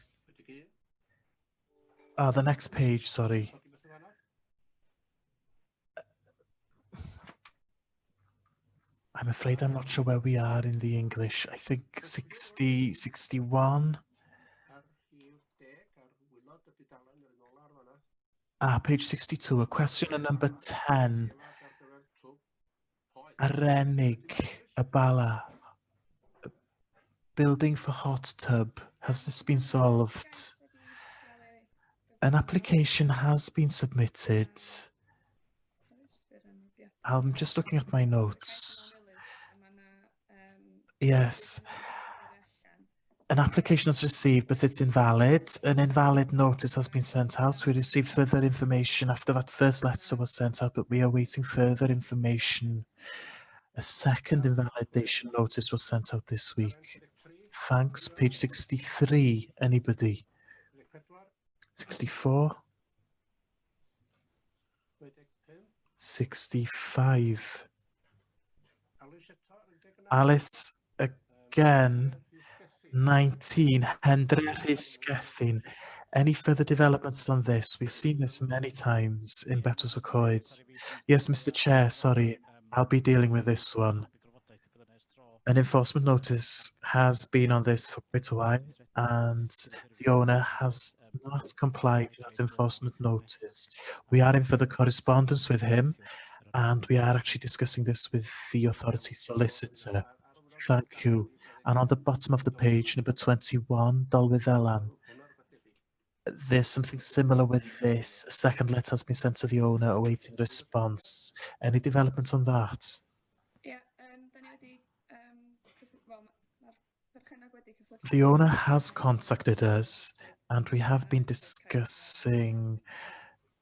Speaker 1: The next page, sorry. I'm afraid I'm not sure where we are in the English. I think 60, 61. Page 62, a question on number 10. Arenig, Abala, building for hot tub. Has this been solved? An application has been submitted. I'm just looking at my notes. Yes. An application was received, but it's invalid. An invalid notice has been sent out. We received further information after that first letter was sent out, but we are waiting further information. A second invalidation notice was sent out this week. Thanks. Page 63. Anybody? 64. 65. Alice again. 19. Hendre Rhys Gethin. Any further developments on this? We've seen this many times in Betws y Coed. Yes, Mr. Chair, sorry, I'll be dealing with this one. An enforcement notice has been on this for quite a while, and the owner has not complied with that enforcement notice. We are in further correspondence with him, and we are actually discussing this with the authority solicitor. Thank you. And on the bottom of the page, number 21, Dolwydd Elan. There's something similar with this. A second letter has been sent to the owner awaiting response. Any development on that? The owner has contacted us, and we have been discussing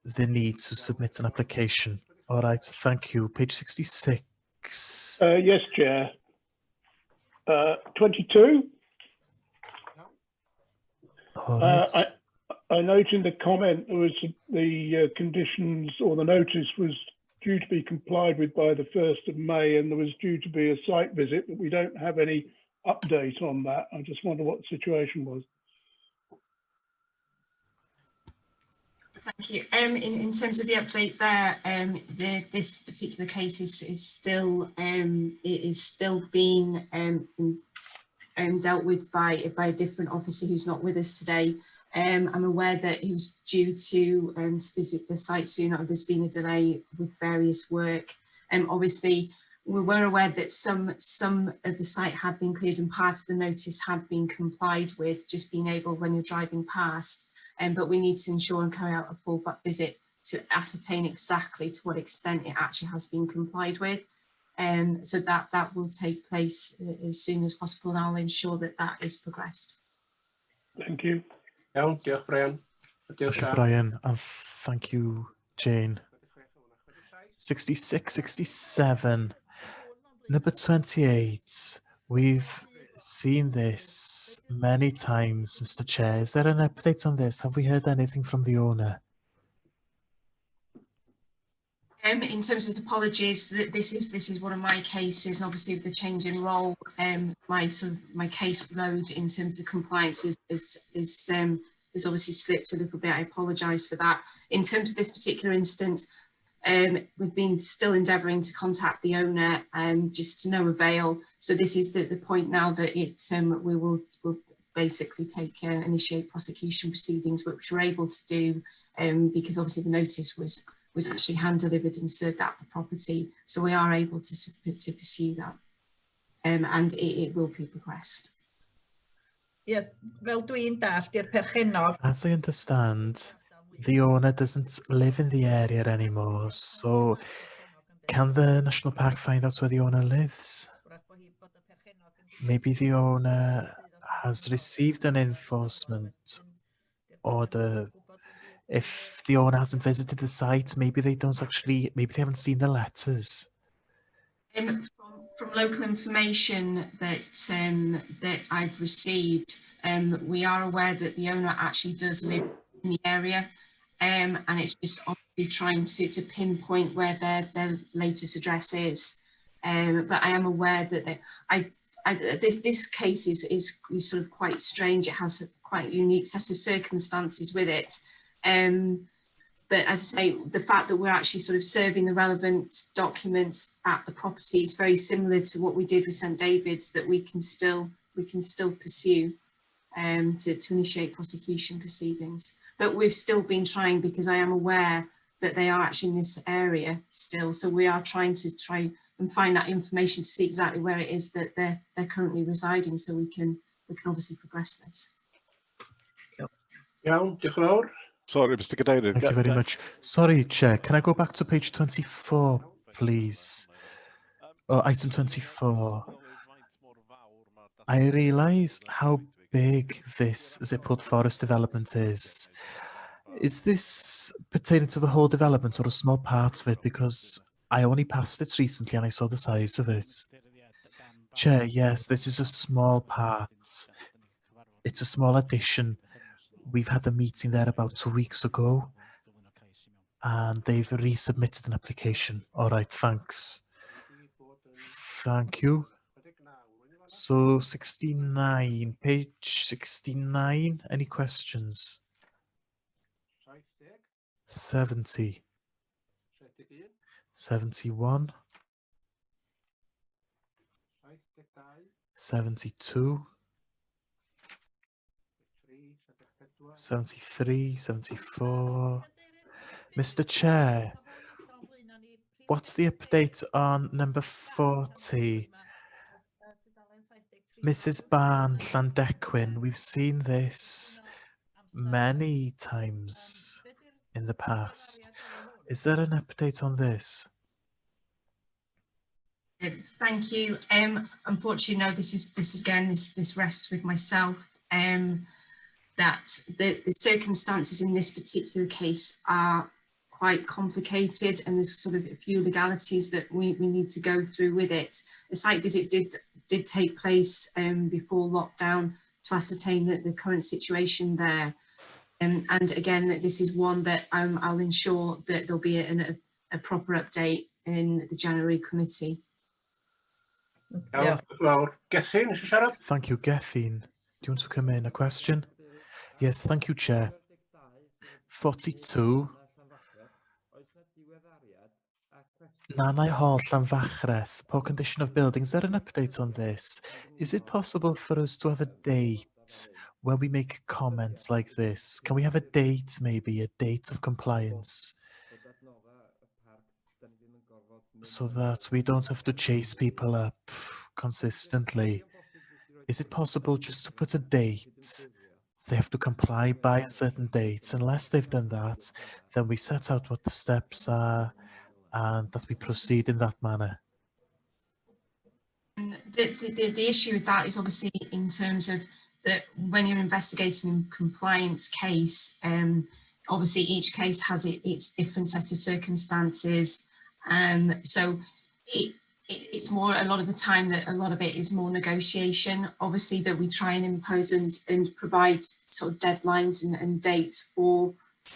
Speaker 1: the need to submit an application. All right, thank you. Page 66.
Speaker 6: Yes, Chair. 22.
Speaker 1: All right.
Speaker 6: I note in the comment there was the conditions or the notice was due to be complied with by the 1st of May, and there was due to be a site visit, but we don't have any update on that. I just wonder what the situation was.
Speaker 18: Thank you. In terms of the update there, this particular case is still being dealt with by a different officer who's not with us today. I'm aware that he was due to visit the site soon. There's been a delay with various work. Obviously, we were aware that some of the site had been cleared and part of the notice had been complied with, just being able when you're driving past. But we need to ensure and carry out a full back visit to ascertain exactly to what extent it actually has been complied with. So that will take place as soon as possible, and I'll ensure that that is progressed.
Speaker 6: Thank you.
Speaker 7: Iawn, diolch Brian.
Speaker 1: Thank you, Brian, and thank you, Jane. 66, 67. Number 28. We've seen this many times, Mr. Chair. Is there an update on this? Have we heard anything from the owner?
Speaker 18: In terms of apologies, this is one of my cases, and obviously with the change in role, my caseload in terms of compliance is obviously slipped a little bit. I apologise for that. In terms of this particular instance, we've been still endeavouring to contact the owner, just to no avail. So this is the point now that we will basically initiate prosecution proceedings, which we're able to do because obviously the notice was actually hand delivered and served at the property. So we are able to pursue that, and it will be progressed.
Speaker 20: Yeah, fel dwi'n dallt i'r perchennog.
Speaker 1: As I understand, the owner doesn't live in the area anymore, so can the National Park find out where the owner lives? Maybe the owner has received an enforcement order. If the owner hasn't visited the site, maybe they haven't seen the letters.
Speaker 18: From local information that I've received, we are aware that the owner actually does live in the area, and it's just obviously trying to pinpoint where their latest address is. But I am aware that this case is sort of quite strange. It has quite a unique set of circumstances with it. But as I say, the fact that we're actually sort of serving the relevant documents at the property is very similar to what we did with St David's, that we can still pursue to initiate prosecution proceedings. But we've still been trying, because I am aware that they are actually in this area still. So we are trying and find that information to see exactly where it is that they're currently residing, so we can obviously progress this.
Speaker 7: Iawn, diolch yn fawr.
Speaker 21: Sorry, Mr. Cadeirydd.
Speaker 1: Thank you very much. Sorry, Chair, can I go back to page 24, please? Oh, item 24. I realise how big this Zipwood Forest development is. Is this pertaining to the whole development or a small part of it? Because I only passed it recently and I saw the size of it. Chair, yes, this is a small part. It's a small addition. We've had a meeting there about 2 weeks ago, and they've resubmitted an application. All right, thanks. Thank you. So 69, page 69, any questions? 70, 71, 72, 73, 74. Mr. Chair, what's the update on number 40? Mrs. Barn, Llandequin, we've seen this many times in the past. Is there an update on this?
Speaker 18: Thank you. Unfortunately, no. This rests with myself. That the circumstances in this particular case are quite complicated, and there's sort of a few legalities that we need to go through with it. The site visit did take place before lockdown to ascertain the current situation there. And again, that this is one that I'll ensure that there'll be a proper update in the January committee.
Speaker 7: Thank
Speaker 1: you, Gethin. Do you want to come in? A question? Yes, thank you, Chair. 42. Nanai Hall, Llanfachreth, poor condition of buildings. Is there an update on this? Is it possible for us to have a date where we make comments like this? Can we have a date, maybe, a date of compliance? So that we don't have to chase people up consistently. Is it possible just to put a date? They have to comply by a certain date. Unless they've done that, then we set out what the steps are and that we proceed in that manner.
Speaker 18: The issue with that is obviously in terms of that when you're investigating a compliance case, obviously each case has its different set of circumstances. So it's more, a lot of the time, that a lot of it is more negotiation, obviously, that we try and impose and provide sort of deadlines and dates for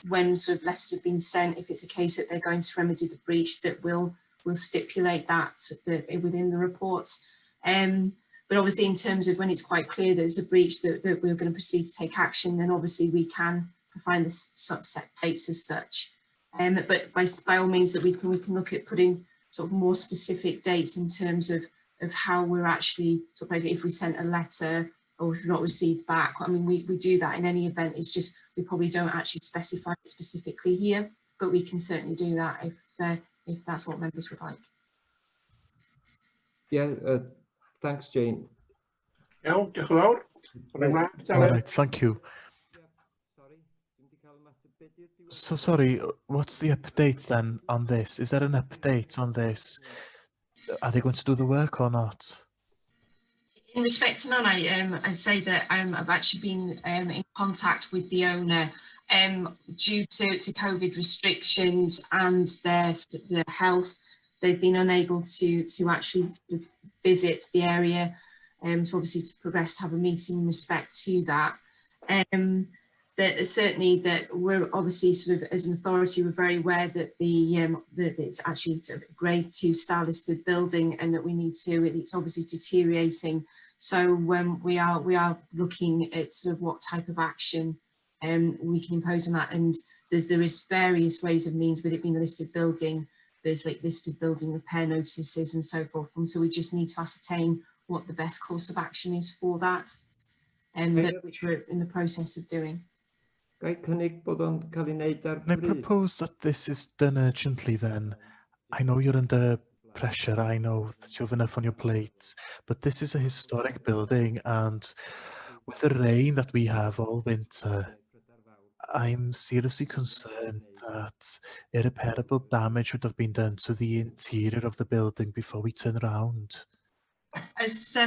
Speaker 18: when sort of letters have been sent. If it's a case that they're going to remedy the breach, that we'll stipulate that within the reports. But obviously in terms of when it's quite clear there's a breach that we're going to proceed to take action, then obviously we can define the subset dates as such. But by all means, that we can look at putting sort of more specific dates in terms of how we're actually, sort of, if we sent a letter or if we've not received back. I mean, we do that in any event. It's just we probably don't actually specify it specifically here, but we can certainly do that if that's what members would like.
Speaker 19: Yeah, thanks, Jane.
Speaker 7: Iawn, diolch yn fawr.
Speaker 1: All right, thank you. So sorry, what's the update then on this? Is there an update on this? Are they going to do the work or not?
Speaker 18: In respect to Nanai, I say that I've actually been in contact with the owner due to COVID restrictions and their health. They've been unable to actually visit the area, to obviously to progress to have a meeting in respect to that. That certainly that we're obviously sort of as an authority, we're very aware that that it's actually sort of a grade 2 star listed building, and that we need to, it's obviously deteriorating. So we are looking at sort of what type of action we can impose on that, and there is various ways of means with it being a listed building. There's like listed building repair notices and so forth, and so we just need to ascertain what the best course of action is for that, which we're in the process of doing.
Speaker 1: I propose that this is done urgently then. I know you're under pressure, I know that you have enough on your plate, but this is a historic building, and with the rain that we have all winter, I'm seriously concerned that irreparable damage would have been done to the interior of the building before we turn around.
Speaker 18: As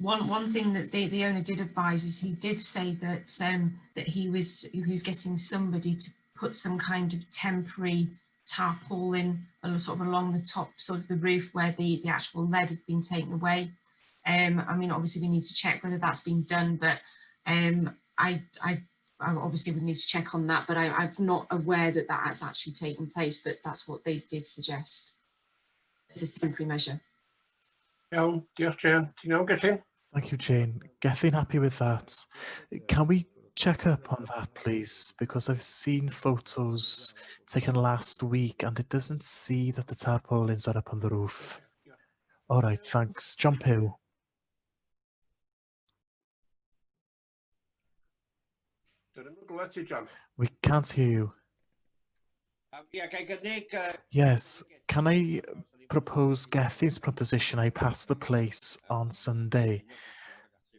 Speaker 18: one thing that the owner did advise is he did say that that he was getting somebody to put some kind of temporary tarpaulin sort of along the top sort of the roof where the actual lead has been taken away. I mean, obviously we need to check whether that's been done, but I obviously we need to check on that, but I'm not aware that that has actually taken place, but that's what they did suggest as a temporary measure.
Speaker 7: Iawn, diolch Jane. Ti'n iawn, Gethin?
Speaker 1: Thank you, Jane. Gethin happy with that. Can we check up on that, please? Because I've seen photos taken last week and it doesn't see that the tarpaulins are up on the roof. All right, thanks. John Pugh.
Speaker 7: Dyn nhw'n glywed ti, John.
Speaker 1: We can't hear you.
Speaker 11: Ie, gai gynnig...
Speaker 1: Yes, can I propose Gethin's proposition? I passed the place on Sunday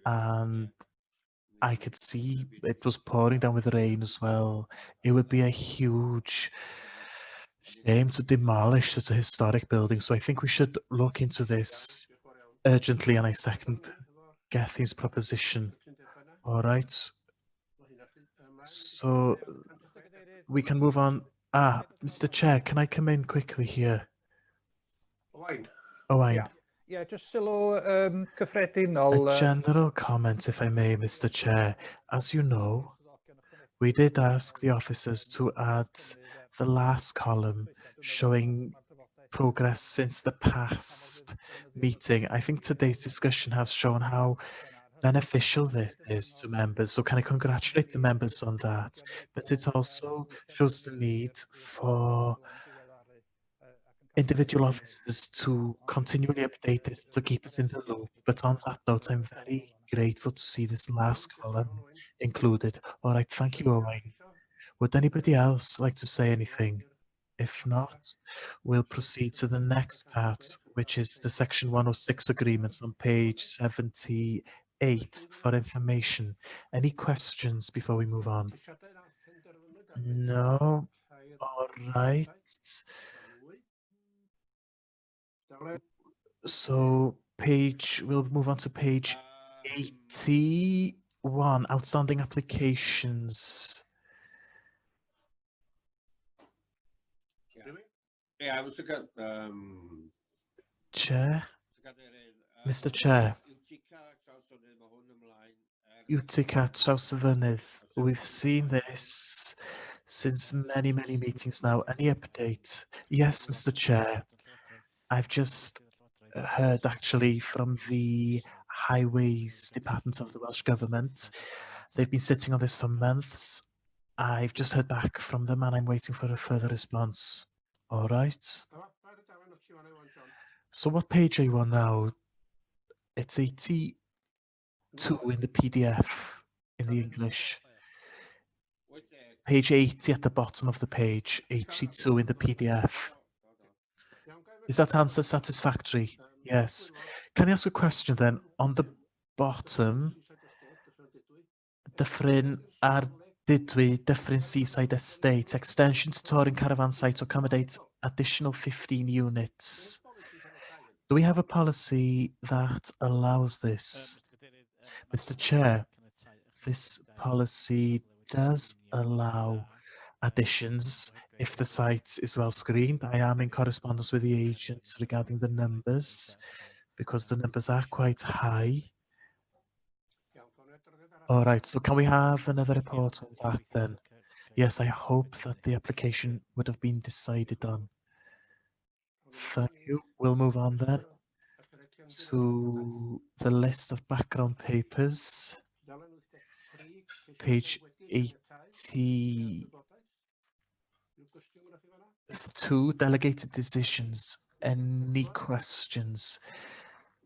Speaker 1: and I could see it was pouring down with rain as well. It would be a huge shame to demolish such a historic building. So I think we should look into this urgently, and I second Gethin's proposition. All right. So we can move on. Mr. Chair, can I come in quickly here? Owain.
Speaker 21: Yeah, just sylw cyffredinol.
Speaker 1: A general comment, if I may, Mr. Chair. As you know, we did ask the officers to add the last column showing progress since the past meeting. I think today's discussion has shown how beneficial this is to members. So can I congratulate the members on that? But it also shows the need for individual officers to continually update this to keep us in the loop. But on that note, I'm very grateful to see this last column included. All right, thank you, Owain. Would anybody else like to say anything? If not, we'll proceed to the next part, which is the Section 106 agreements on page 78 for information. Any questions before we move on? No? All right. So we'll move on to page 81, outstanding applications.
Speaker 11: Yeah, I was looking at
Speaker 1: Chair, Mr. Chair, Utica Traws-y-Fynydd. We've seen this since many meetings now. Any update? Yes, Mr. Chair. I've just heard actually from the Highways Department of the Welsh Government. They've been sitting on this for months. I've just heard back from them and I'm waiting for a further response. All right. So what page are you on now? It's 82 in the PDF in the English. Page 80 at the bottom of the page, 82 in the PDF. Is that answer satisfactory? Yes. Can I ask a question then? On the bottom, Dyffryn ar Dydwy, Dyffryn Seaside Estate, extension to touring caravan site to accommodate additional 15 units. Do we have a policy that allows this? Mr. Chair, this policy does allow additions if the site is well screened. I am in correspondence with the agent regarding the numbers because the numbers are quite high. All right, so can we have another report on that then? Yes, I hope that the application would have been decided on. Thank you. We'll move on then to the list of background papers. Page 82, delegated decisions. Any questions?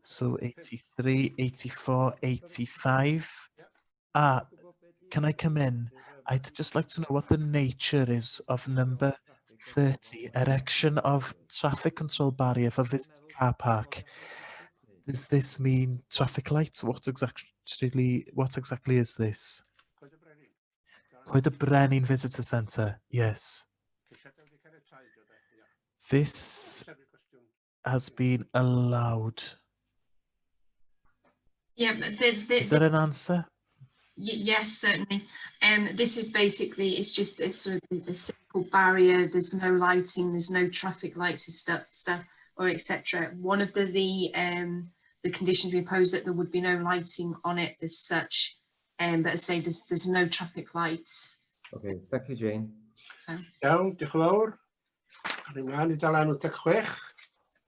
Speaker 1: So 83, 84, 85. Can I come in? I'd just like to know what the nature is of number 30, erection of traffic control barrier for visitor car park. Does this mean traffic lights? What exactly is this? Coed y Brenin Visitor Centre, yes. This has been allowed.
Speaker 18: Yeah, but
Speaker 1: is there an answer?
Speaker 18: Yes, certainly. This is basically, it's just a sort of a simple barrier. There's no lighting, there's no traffic lights and stuff or etc. One of the conditions we imposed that there would be no lighting on it as such. But as I say, there's no traffic lights.
Speaker 19: Okay, thank you, Jane.
Speaker 18: So.
Speaker 7: Iawn, diolch yn fawr. Awn ymlaen I dalen 86.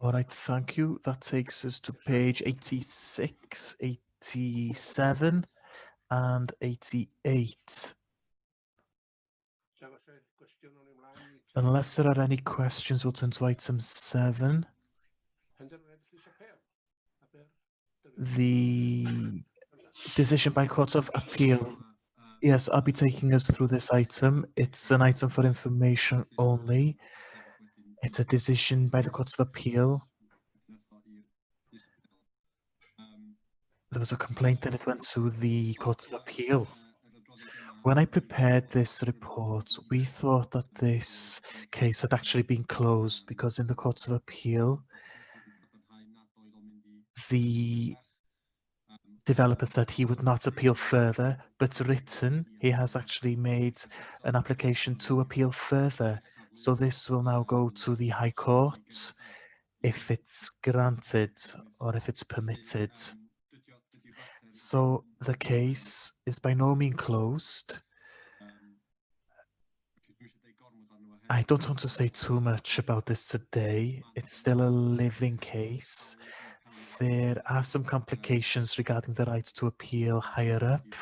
Speaker 1: All right, thank you. That takes us to page 86, 87, and 88. Unless there are any questions, we'll turn to item 7. The decision by Court of Appeal. Yes, I'll be taking us through this item. It's an item for information only. It's a decision by the Court of Appeal. There was a complaint and it went to the Court of Appeal. When I prepared this report, we thought that this case had actually been closed because in the Court of Appeal, the developer said he would not appeal further, but written, he has actually made an application to appeal further. So this will now go to the High Court if it's granted or if it's permitted. So the case is by no means closed. I don't want to say too much about this today. It's still a living case. There are some complications regarding the right to appeal higher up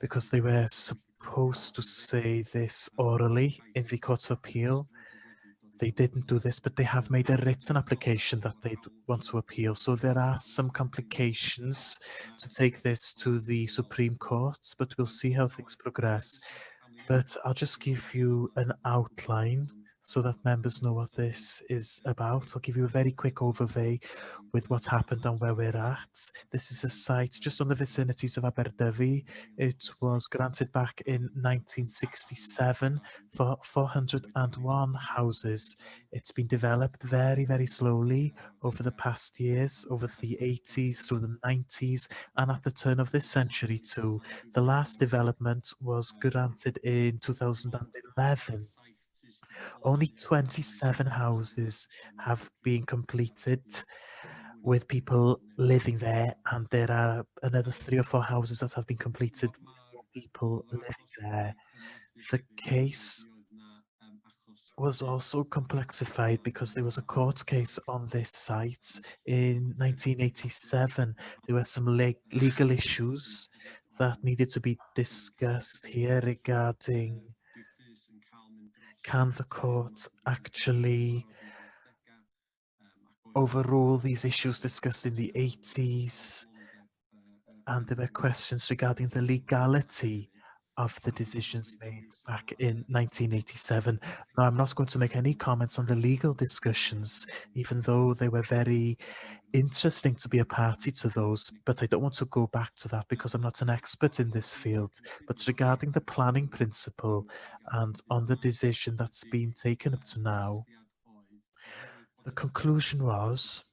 Speaker 1: because they were supposed to say this orally in the Court of Appeal. They didn't do this, but they have made a written application that they want to appeal. So there are some complications to take this to the Supreme Court, but we'll see how things progress. But I'll just give you an outline so that members know what this is about. I'll give you a very quick overview with what's happened and where we're at. This is a site just on the vicinities of Aberdyfi. It was granted back in 1967 for 401 houses. It's been developed very, very slowly over the past years, over the 80s through the 90s, and at the turn of this century too. The last development was granted in 2011. Only 27 houses have been completed with people living there, and there are another 3 or 4 houses that have been completed with no people living there. The case was also complexified because there was a court case on this site in 1987. There were some legal issues that needed to be discussed here regarding can the court actually overrule these issues discussed in the 80s? And there were questions regarding the legality of the decisions made back in 1987. Now, I'm not going to make any comments on the legal discussions, even though they were very interesting to be a party to those, but I don't want to go back to that because I'm not an expert in this field. But regarding the planning principle and on the decision that's been taken up to now, the conclusion was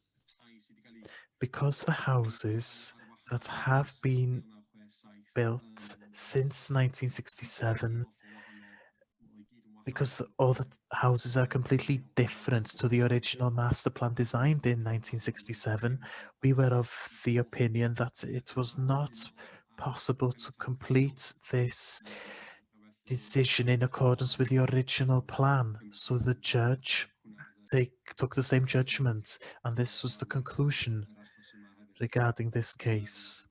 Speaker 1: because the houses that have been built since 1967, because all the houses are completely different to the original master plan designed in 1967, we were of the opinion that it was not possible to complete this decision in accordance with the original plan. So the judge took the same judgment, and this was the conclusion regarding this case.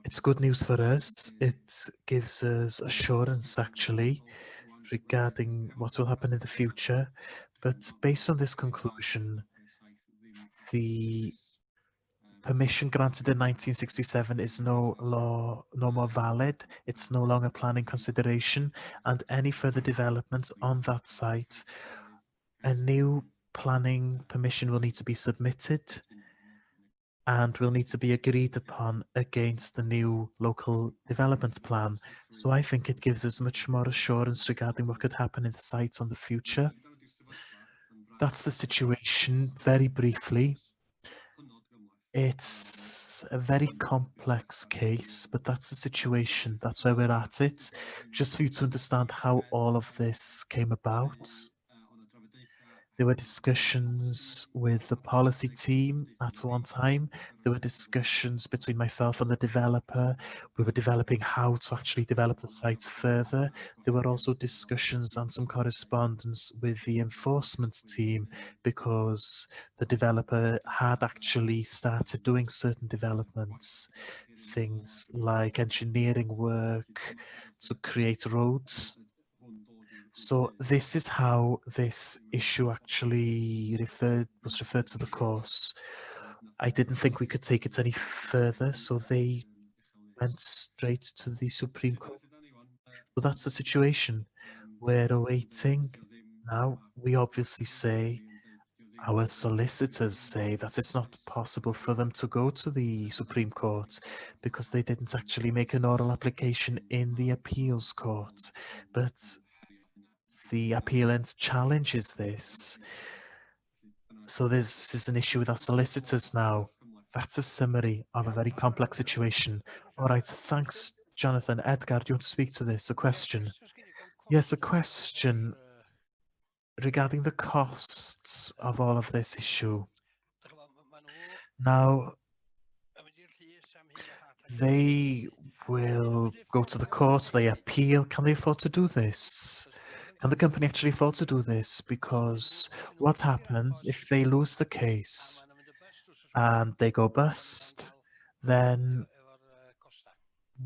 Speaker 1: It's good news for us. It gives us assurance, actually, regarding what will happen in the future. But based on this conclusion, the permission granted in 1967 is no more valid. It's no longer planning consideration, and any further developments on that site, a new planning permission will need to be submitted and will need to be agreed upon against the new local development plan. So I think it gives us much more assurance regarding what could happen in the sites on the future. That's the situation, very briefly. It's a very complex case, but that's the situation. That's where we're at it. Just for you to understand how all of this came about. There were discussions with the policy team at one time. There were discussions between myself and the developer. We were developing how to actually develop the sites further. There were also discussions and some correspondence with the enforcement team because the developer had actually started doing certain developments, things like engineering work to create roads. So this is how this issue actually was referred to the course. I didn't think we could take it any further, so they went straight to the Supreme Court. So that's the situation. We're awaiting. Now, we obviously say, our solicitors say that it's not possible for them to go to the Supreme Court because they didn't actually make an oral application in the appeals court. But the appellant challenges this. So this is an issue with our solicitors now. That's a summary of a very complex situation. All right, thanks, Jonathan. Edgar, do you want to speak to this? A question? Yes, a question regarding the costs of all of this issue. Now, they will go to the courts, they appeal. Can they afford to do this? Can the company actually afford to do this? Because what happens if they lose the case and they go bust, then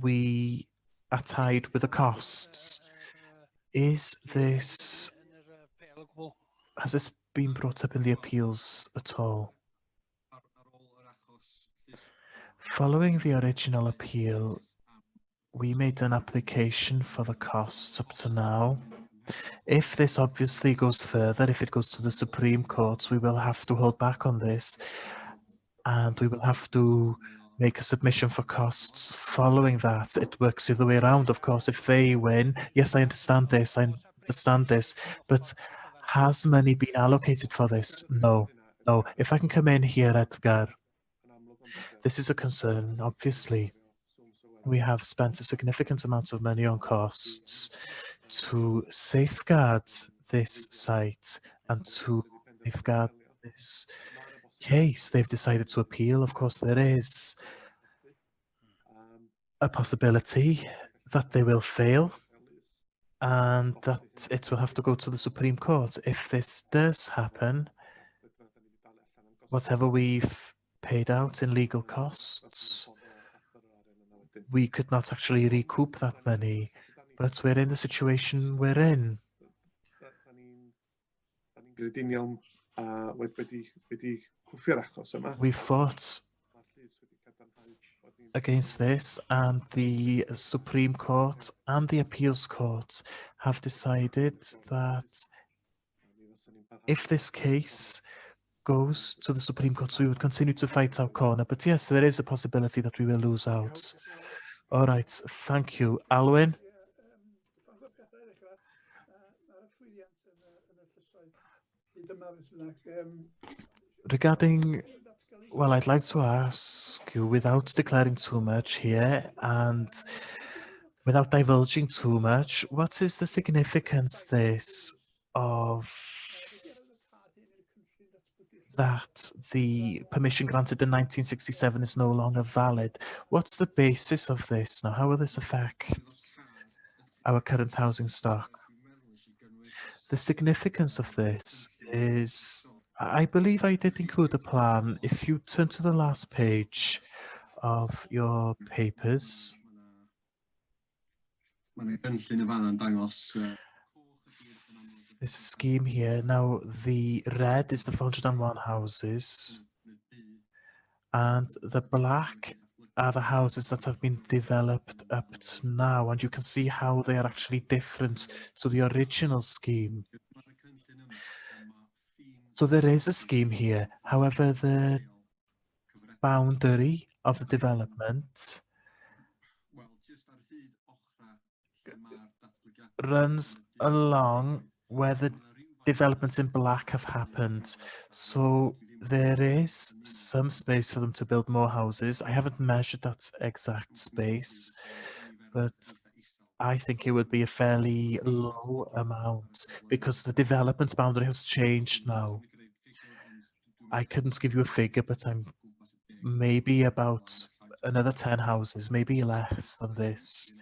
Speaker 1: we are tied with the costs. Has this been brought up in the appeals at all? Following the original appeal, we made an application for the costs up to now. If this obviously goes further, if it goes to the Supreme Court, we will have to hold back on this and we will have to make a submission for costs. Following that, it works the other way around, of course. If they win, yes, I understand this, but has money been allocated for this? No. If I can come in here, Edgar, this is a concern, obviously. We have spent a significant amount of money on costs to safeguard this site and to safeguard this case. They've decided to appeal. Of course, there is a possibility that they will fail and that it will have to go to the Supreme Court. If this does happen, whatever we've paid out in legal costs, we could not actually recoup that money, but we're in the situation we're in. We fought against this, and the Supreme Court and the Appeals Court have decided that if this case goes to the Supreme Court, we would continue to fight our corner. But yes, there is a possibility that we will lose out. All right, thank you. Alwyn? Regarding, well, I'd like to ask you, without declaring too much here and without divulging too much, what is the significance of that the permission granted in 1967 is no longer valid? What's the basis of this now? How will this affect our current housing stock? The significance of this is, I believe I did include a plan. If you turn to the last page of your papers, this scheme here. Now, the red is the 401 houses, and the black are the houses that have been developed up to now, and you can see how they are actually different to the original scheme. So there is a scheme here. However, the boundary of the development runs along where the developments in black have happened. So there is some space for them to build more houses. I haven't measured that exact space, but I think it would be a fairly low amount because the development boundary has changed now. I couldn't give you a figure, but I'm maybe about another 10 houses, maybe less than this.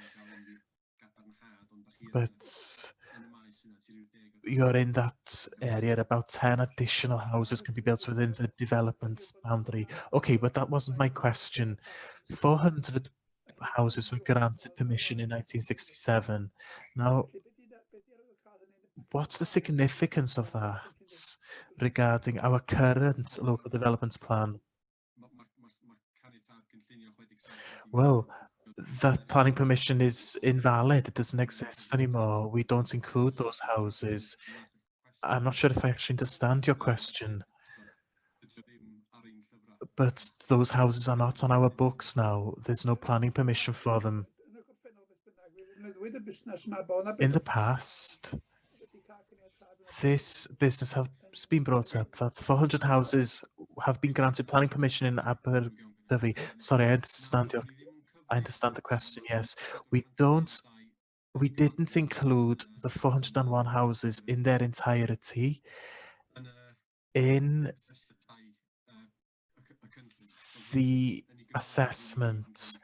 Speaker 1: But you're in that area, about 10 additional houses can be built within the development boundary. Okay, but that wasn't my question. 400 houses were granted permission in 1967. Now, what's the significance of that regarding our current local development plan? Well, that planning permission is invalid. It doesn't exist anymore. We don't include those houses. I'm not sure if I actually understand your question. But those houses are not on our books now. There's no planning permission for them. In the past, this business has been brought up that 400 houses have been granted planning permission in Aberdyfi. Sorry, I understand the question. Yes, we didn't include the 401 houses in their entirety in the assessment.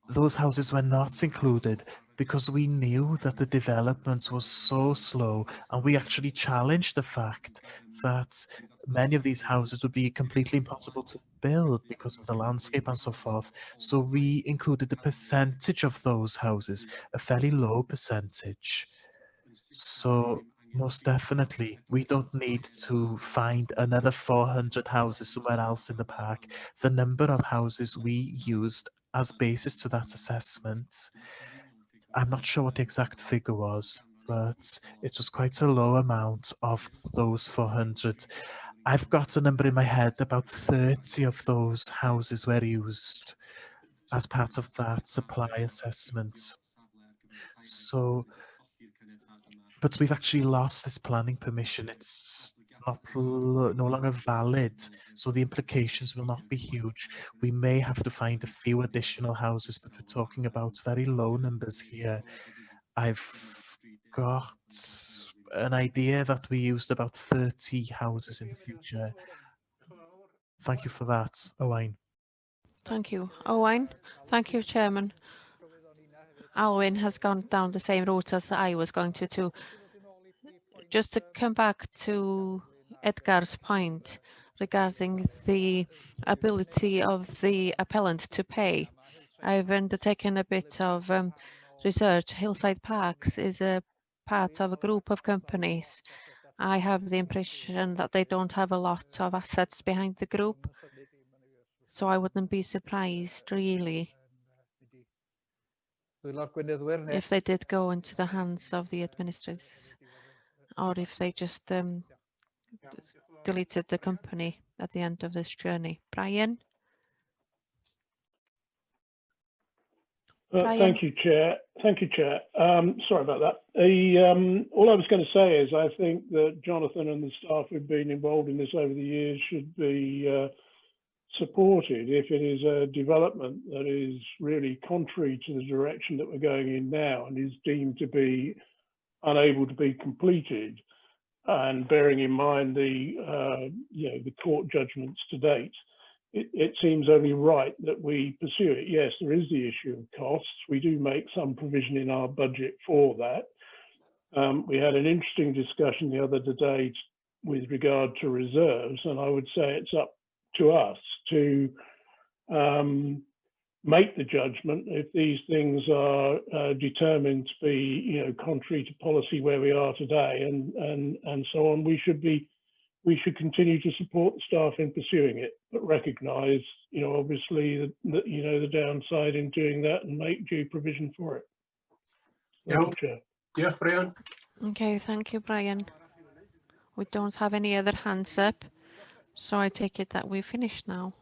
Speaker 1: Those houses were not included because we knew that the development was so slow, and we actually challenged the fact that many of these houses would be completely impossible to build because of the landscape and so forth. So we included a percentage of those houses, a fairly low percentage. So most definitely, we don't need to find another 400 houses somewhere else in the park. The number of houses we used as basis to that assessment, I'm not sure what the exact figure was, but it was quite a low amount of those 400. I've got a number in my head, about 30 of those houses were used as part of that supply assessment. So, but we've actually lost this planning permission. It's no longer valid, so the implications will not be huge. We may have to find a few additional houses, but we're talking about very low numbers here. I've got an idea that we used about 30 houses in the future. Thank you for that, Owain.
Speaker 10: Thank you, Owain. Thank you, Chairman. Alwyn has gone down the same route as I was going to too. Just to come back to Edgar's point regarding the ability of the appellant to pay. I've undertaken a bit of research. Hillside Parks is a part of a group of companies. I have the impression that they don't have a lot of assets behind the group, so I wouldn't be surprised really if they did go into the hands of the administrators, or if they just deleted the company at the end of this journey. Brian?
Speaker 6: Thank you, Chair. Thank you, Chair. Sorry about that. All I was going to say is I think that Jonathan and the staff who've been involved in this over the years should be supported if it is a development that is really contrary to the direction that we're going in now and is deemed to be unable to be completed. And bearing in mind the the court judgments to date, it seems only right that we pursue it. Yes, there is the issue of costs. We do make some provision in our budget for that. We had an interesting discussion the other day with regard to reserves, and I would say it's up to us to make the judgment if these things are determined to be, contrary to policy where we are today, and so on. We should continue to support the staff in pursuing it, but recognise, obviously the downside in doing that and make due provision for it.
Speaker 7: Yeah, Brian.
Speaker 10: Okay, thank you, Brian. We don't have any other hands up, so I take it that we've finished now.